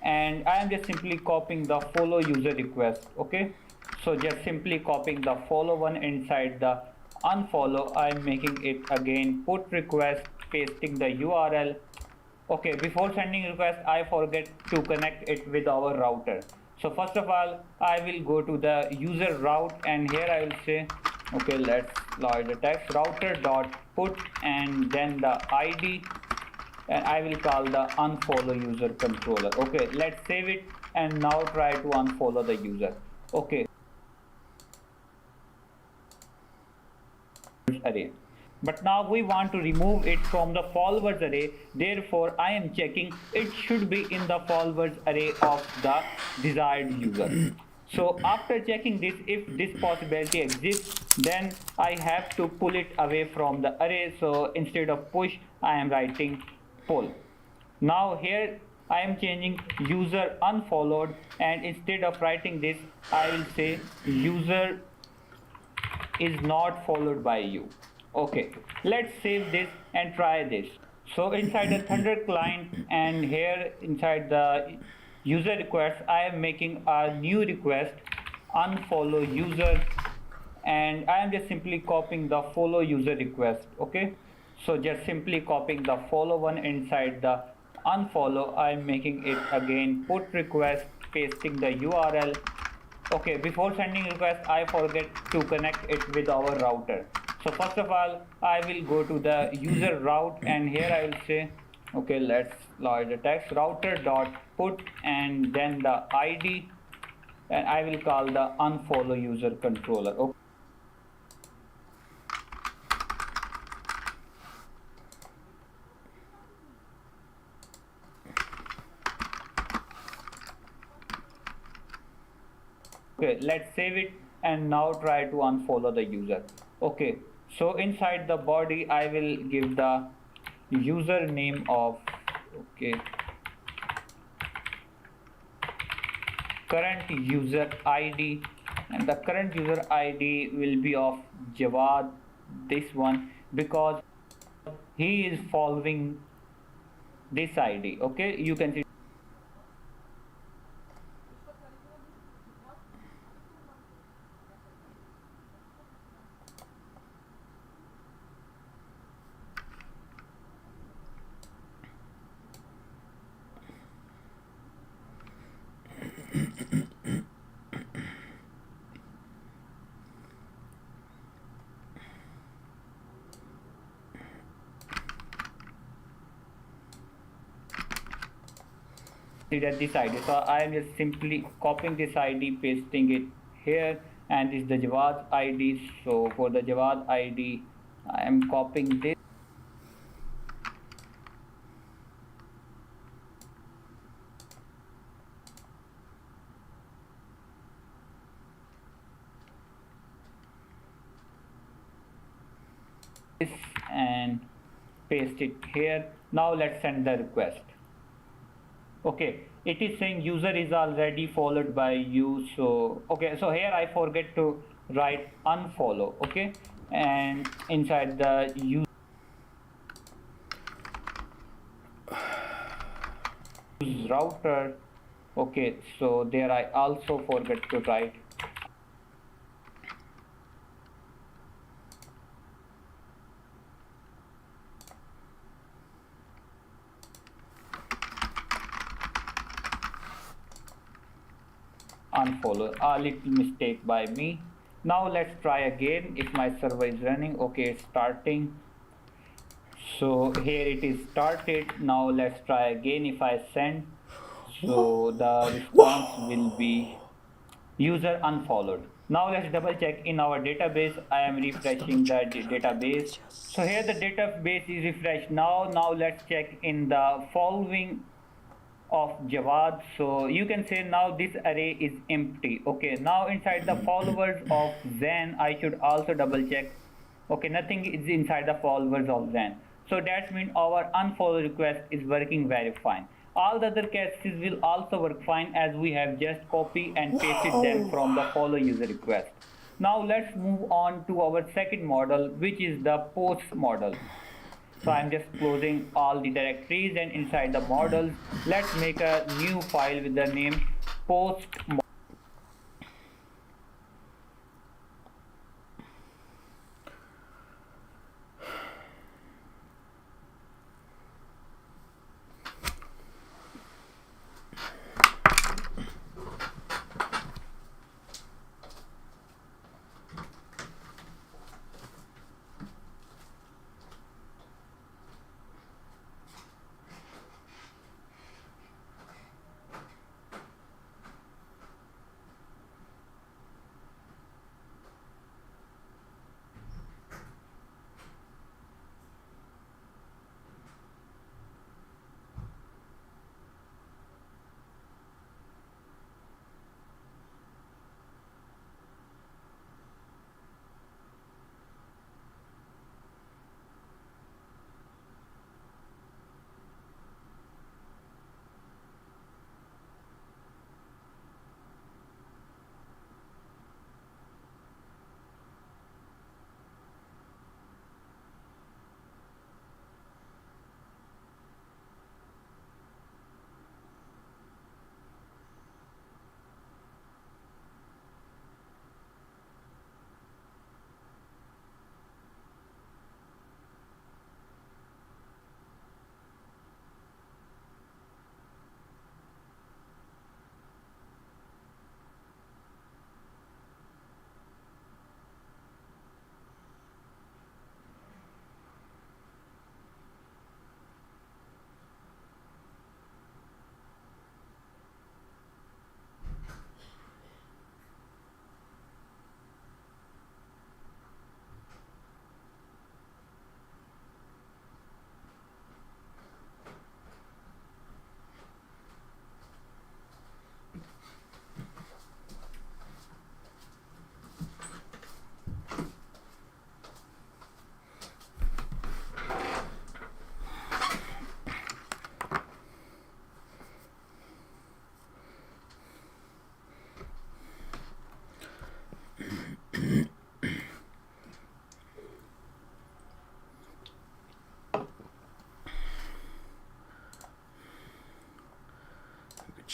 and I am just simply copying the follow user request. Okay, so just simply copying the follow one inside the unfollow. I am making it again put request, pasting the URL. Okay, before sending request I forget to connect it with our router. So first of all I will go to the user route, and here I will say, okay, let's load the text router dot put and then the ID, and I will call the unfollow user controller. Okay, let's save it and now try to unfollow the user. Okay, array, but now we want to remove it from the followers array, therefore I am checking it should be in the followers array of the desired user. So after checking this, if this possibility exists, then I have to pull it away from the array. So instead of push, I am writing pull. Now here I am changing user unfollowed, and instead of writing this I will say user is not followed by you. Okay, let's save this and try this. So inside the Thunder client, and here inside the user request I am making a new request unfollow user, and I am just simply copying the follow user request. Okay, so just simply copying the follow one inside the unfollow. I am making it again put request, pasting the URL. Okay, before sending request I forget to connect it with our router. So first of all I will go to the user route, and here I will say, okay, let's load the text router dot put and then the ID, and I will call the unfollow user controller. Okay. Okay, let's save it and now try to unfollow the user. Okay, so inside the body I will give the username of, okay, current user ID, and the current user ID will be of Jawad, this one, because he is following this ID. Okay, you can see that this ID. So I am just simply copying this ID, pasting it here, and this is the Jawad ID. So for the Jawad ID, I am copying this and paste it here. Now let's send the request. Okay, it is saying user is already followed by you. So okay, so here I forget to write unfollow. Okay, and inside the use router, okay, so there I also forget to write unfollow, a little mistake by me. Now let's try again if my server is running. Okay, it's starting. So here it is started. Now let's try again if I send. So the response will be user unfollowed. Now let's double check in our database. I am refreshing the database. So here the database is refreshed. Now let's check in the following of Jawad. So you can say now this array is empty. Okay, now inside the followers of Zen, I should also double check. Okay, nothing is inside the followers of Zen. So that means our unfollow request is working very fine. All the other cases will also work fine as we have just copied and pasted them from the follow user request. Now let's move on to our second model, which is the post model. So I'm just closing all the directories, and inside the models, let's make a new file with the name post.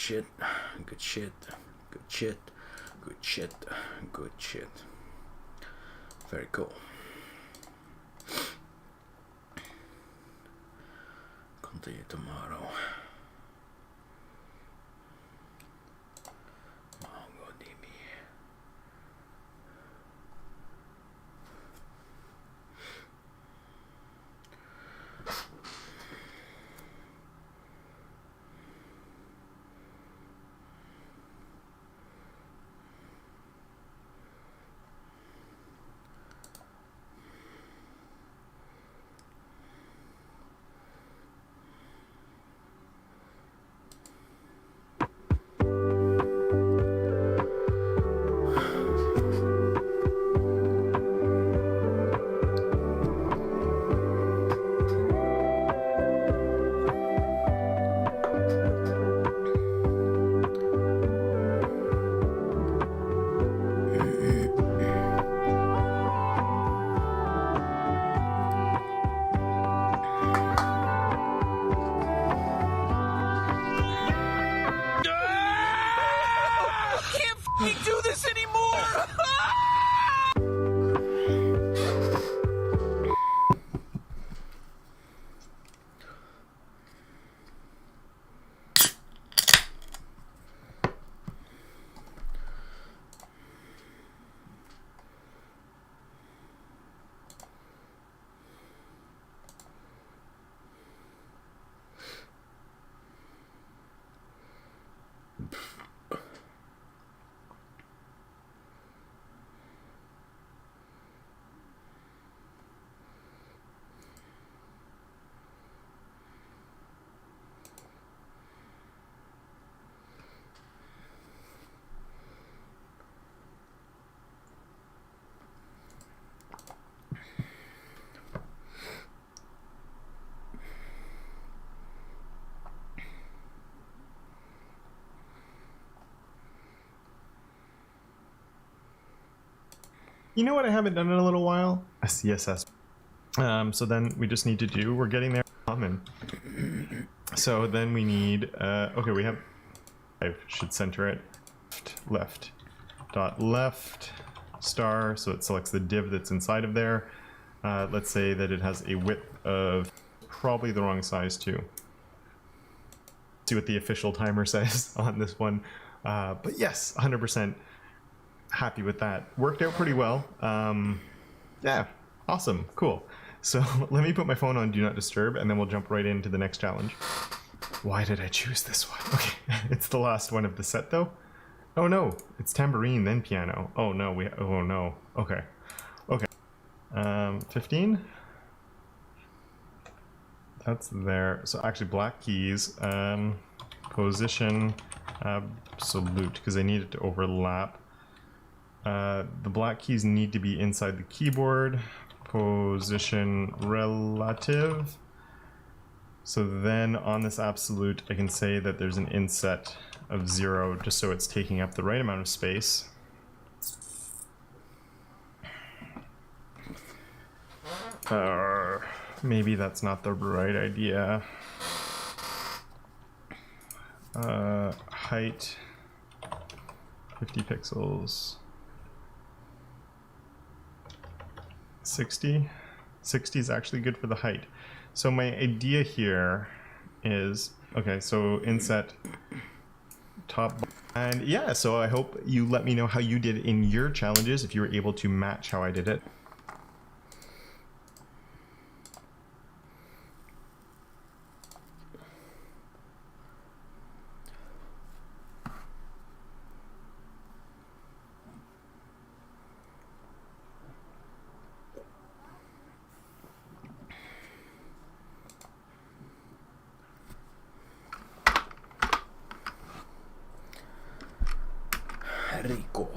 shit. Good shit. Good shit. Good shit. Good shit. Very cool. Continue tomorrow. MongoDB. You know what I haven't done in a little while? A CSS. So then we just need to do, we're getting there. So then we need, okay, we have, I should center it. Left. Dot left star, so it selects the div that's inside of there. Let's say that it has a width of probably the wrong size too. See what the official timer says on this one. But yes, 100%. Happy with that. Worked out pretty well. Yeah, awesome, cool. So let me put my phone on Do Not Disturb, and then we'll jump right into the next challenge. Why did I choose this one? Okay, it's the last one of the set though. Oh no, it's tambourine then piano. Oh no, oh no. Okay, okay. 15. That's there. So actually, black keys. Position absolute, because I need it to overlap. The black keys need to be inside the keyboard. Position relative. So then on this absolute, I can say that there's an inset of 0, just so it's taking up the right amount of space. Maybe that's not the right idea. Height, 50 pixels. 60 is actually good for the height. So my idea here is, okay, so inset top, and yeah, so I hope you let me know how you did in your challenges, if you were able to match how I did it. Rico.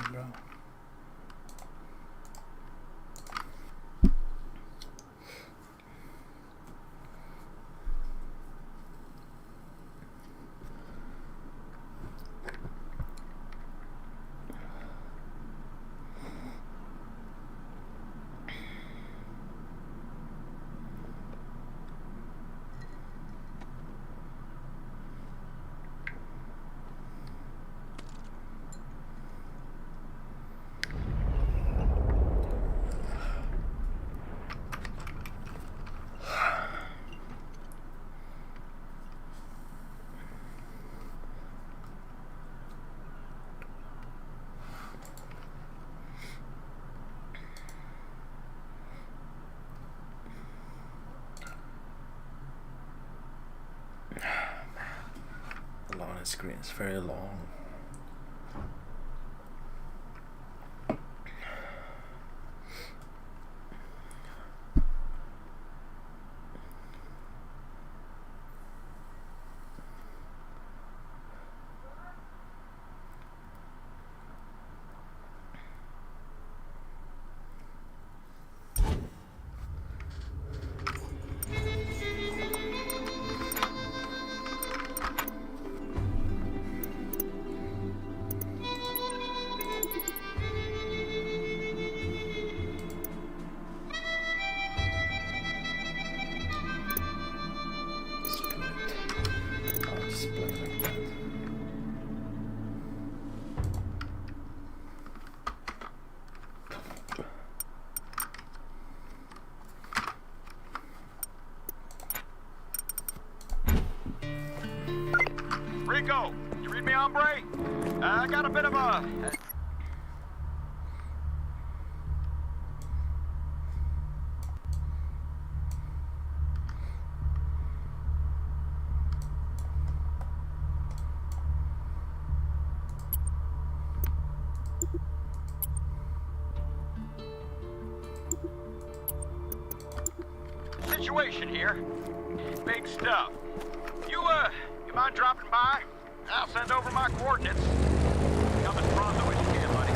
bro. The loading screen is very long. Display like that. Rico, you read me, hombre? I got a bit of a... situation here. Big stuff. You mind dropping by? I'll send over my coordinates. Come as pronto as you can, buddy.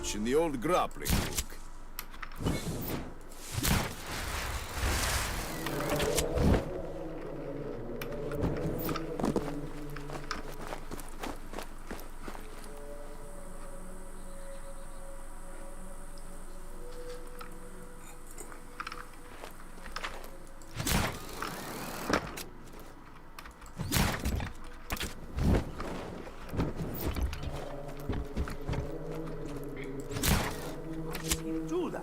wrench in the old grappling hook. Do that.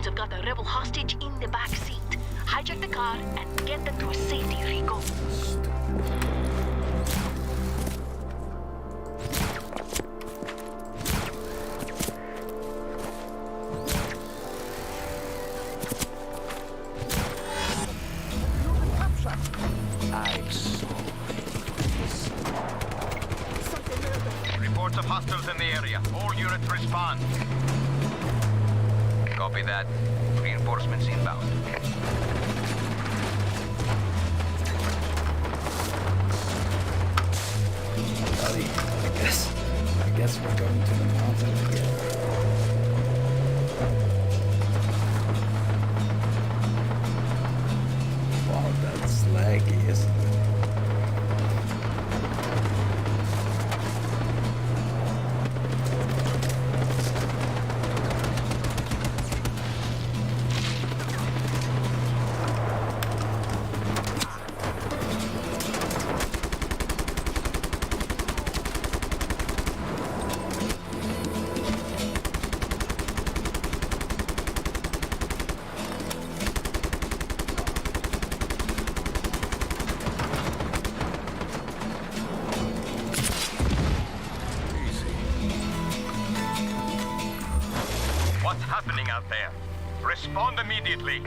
have got the rebel hostage in the back seat. Hijack the car and get them to safety, Rico. Reports of hostiles in the area. All units respond. Copy that. Reinforcements inbound. Buddy, I guess we're going to the mountain together. Wow, that's laggy, isn't it? happening out there. Respond immediately.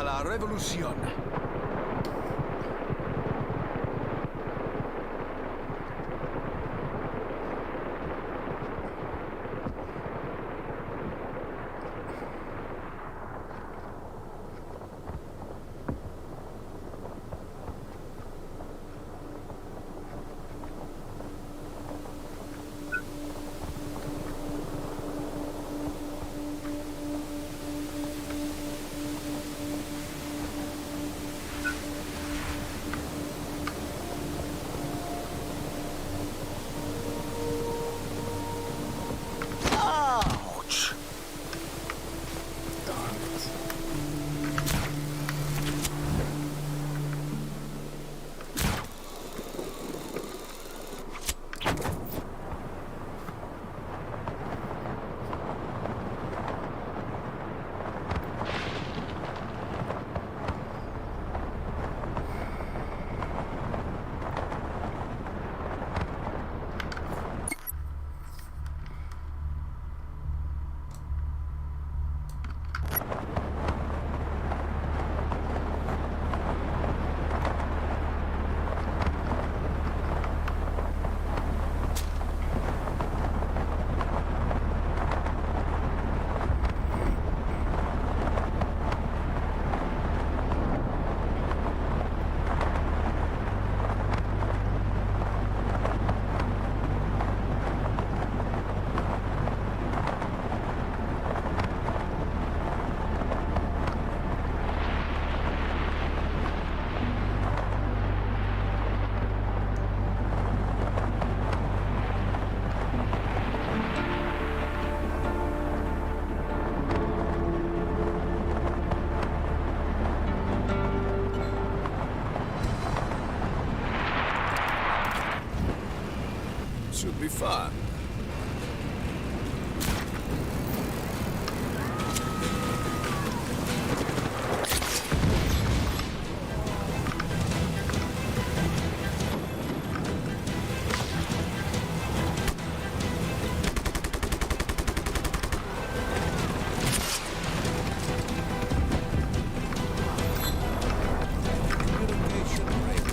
Viva la revolución! Ouch! Darn it. Should be fun. Communication ready.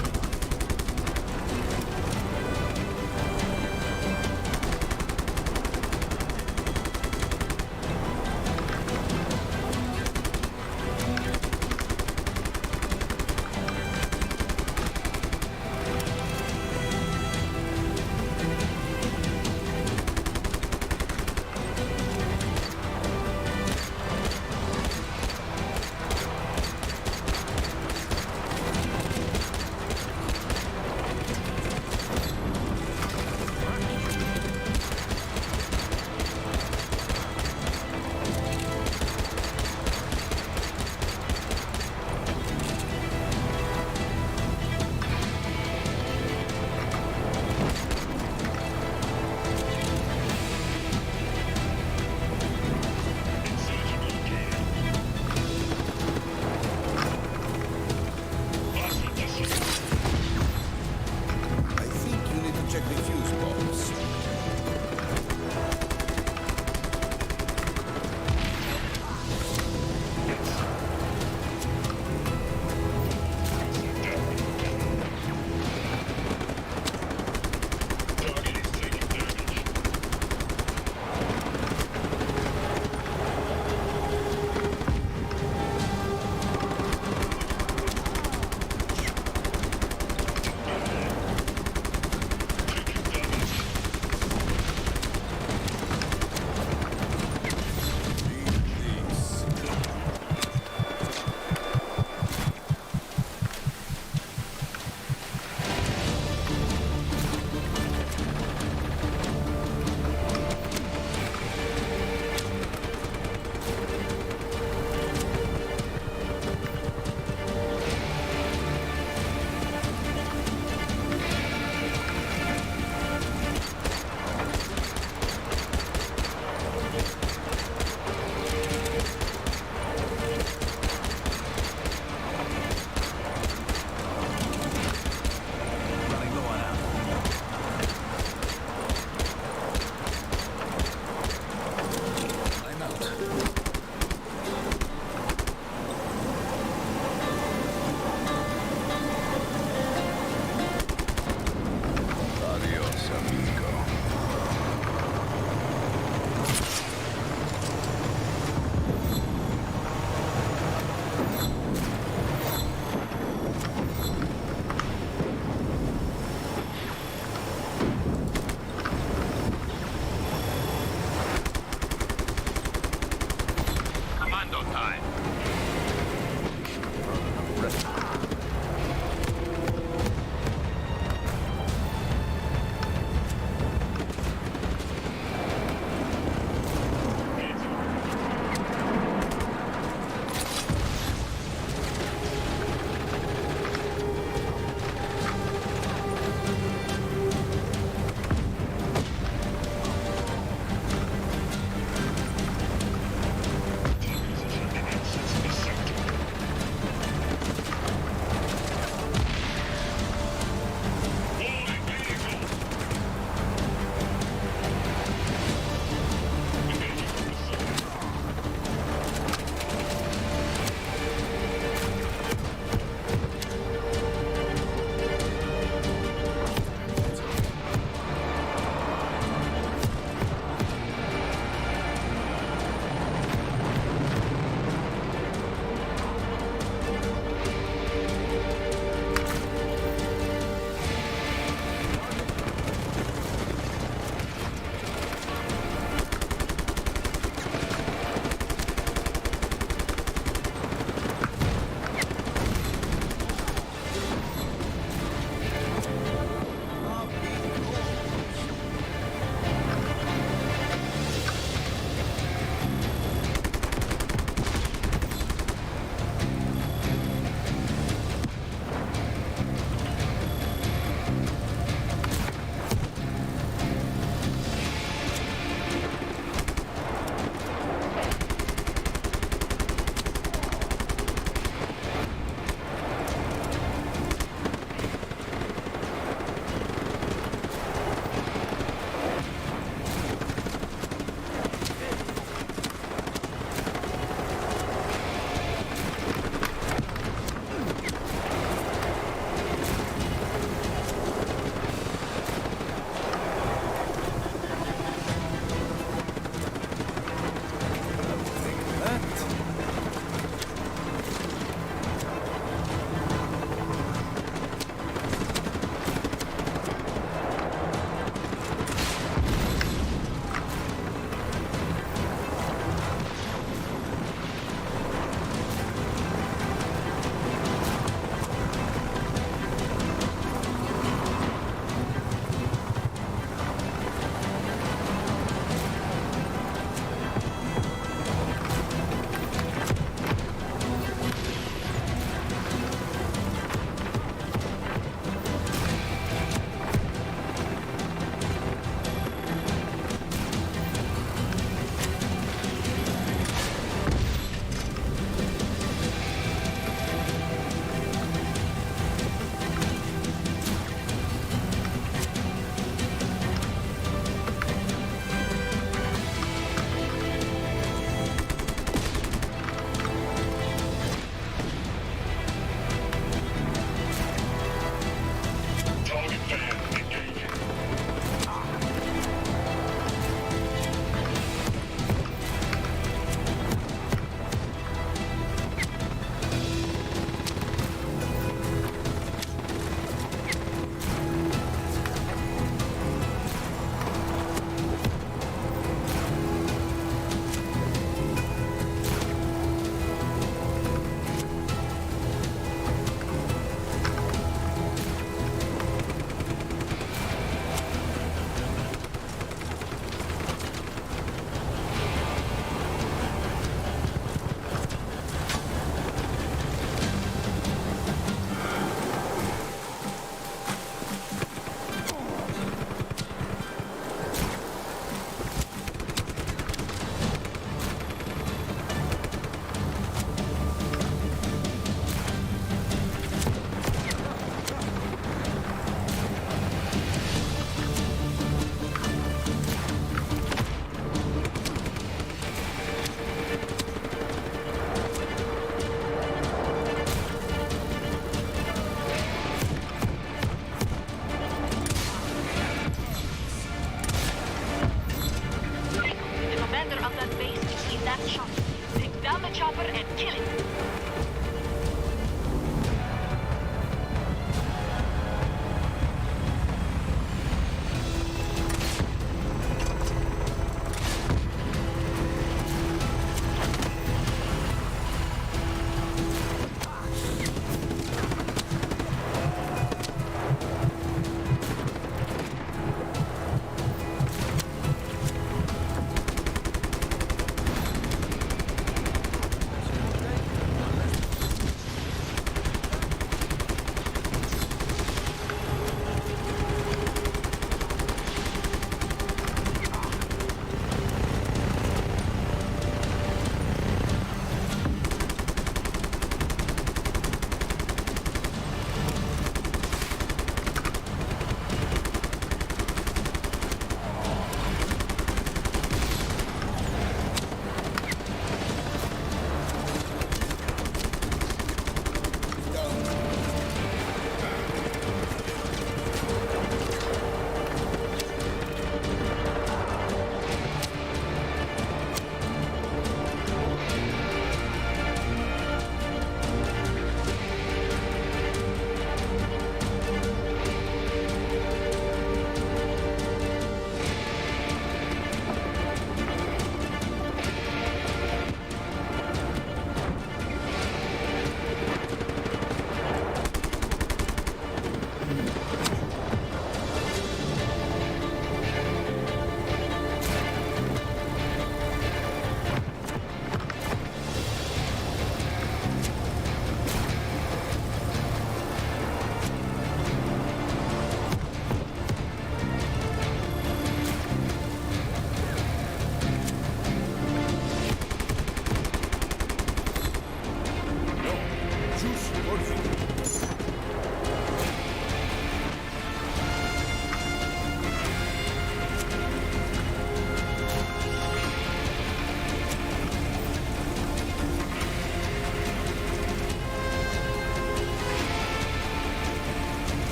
last shot. Take down the chopper and kill it.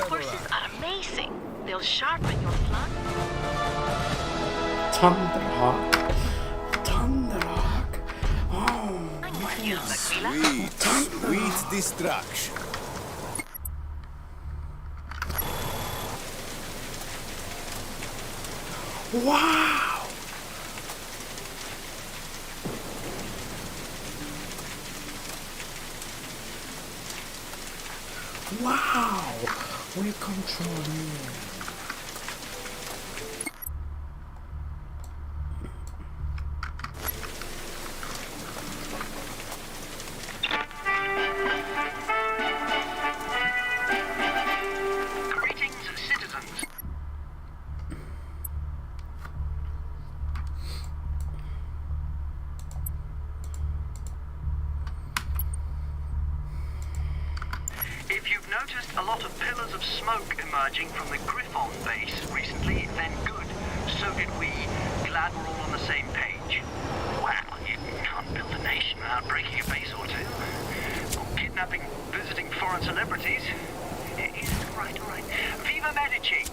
Horses are amazing. They'll sharpen your flank. Thunderhawk. Thunderhawk. Oh, Sweet, sweet distraction. wow. Wow. We control you. Greetings, citizens. If you've noticed a lot of pillars of smoke emerging from the Griffon base recently, then good. So did we. Glad we're all on the same page. Well, you can't build a nation without breaking a base or two. Or kidnapping visiting foreign celebrities. All right. Viva Medici!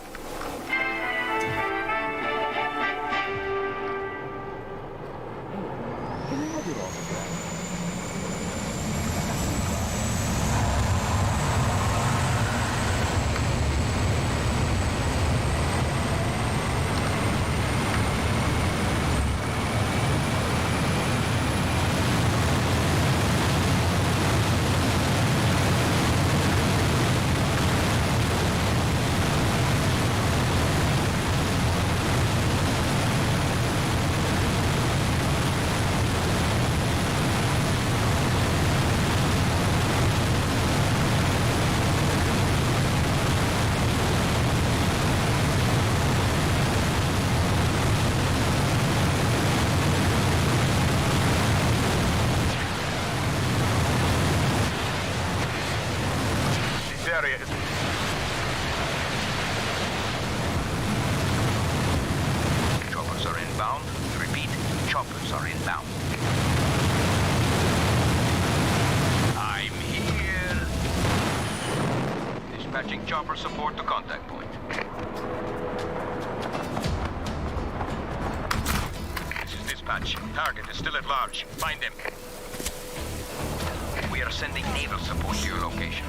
Area is... Choppers are inbound. Repeat, choppers are inbound. I'm here. Dispatching chopper support to contact point. This is dispatch. Target is still at large. Find him. We are sending naval support to your location.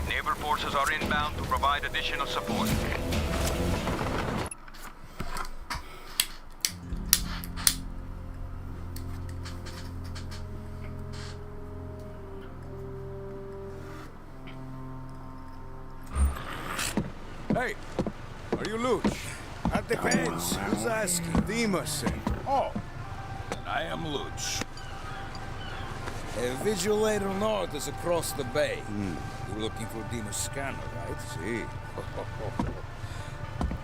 Naval forces are inbound to provide additional support. Hey, are you Luch? That depends. Who's asking? Demas. Oh, then I am Luch. Vigilator North is across the bay. You're looking for Demas Scanner, right? See.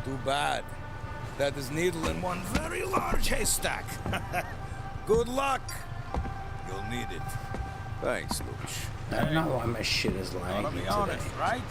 Too bad. That is needle in one very large haystack. Good luck. You'll need it. Thanks, Luch. I don't know why my shit is lagging Gotta be today. honest, right?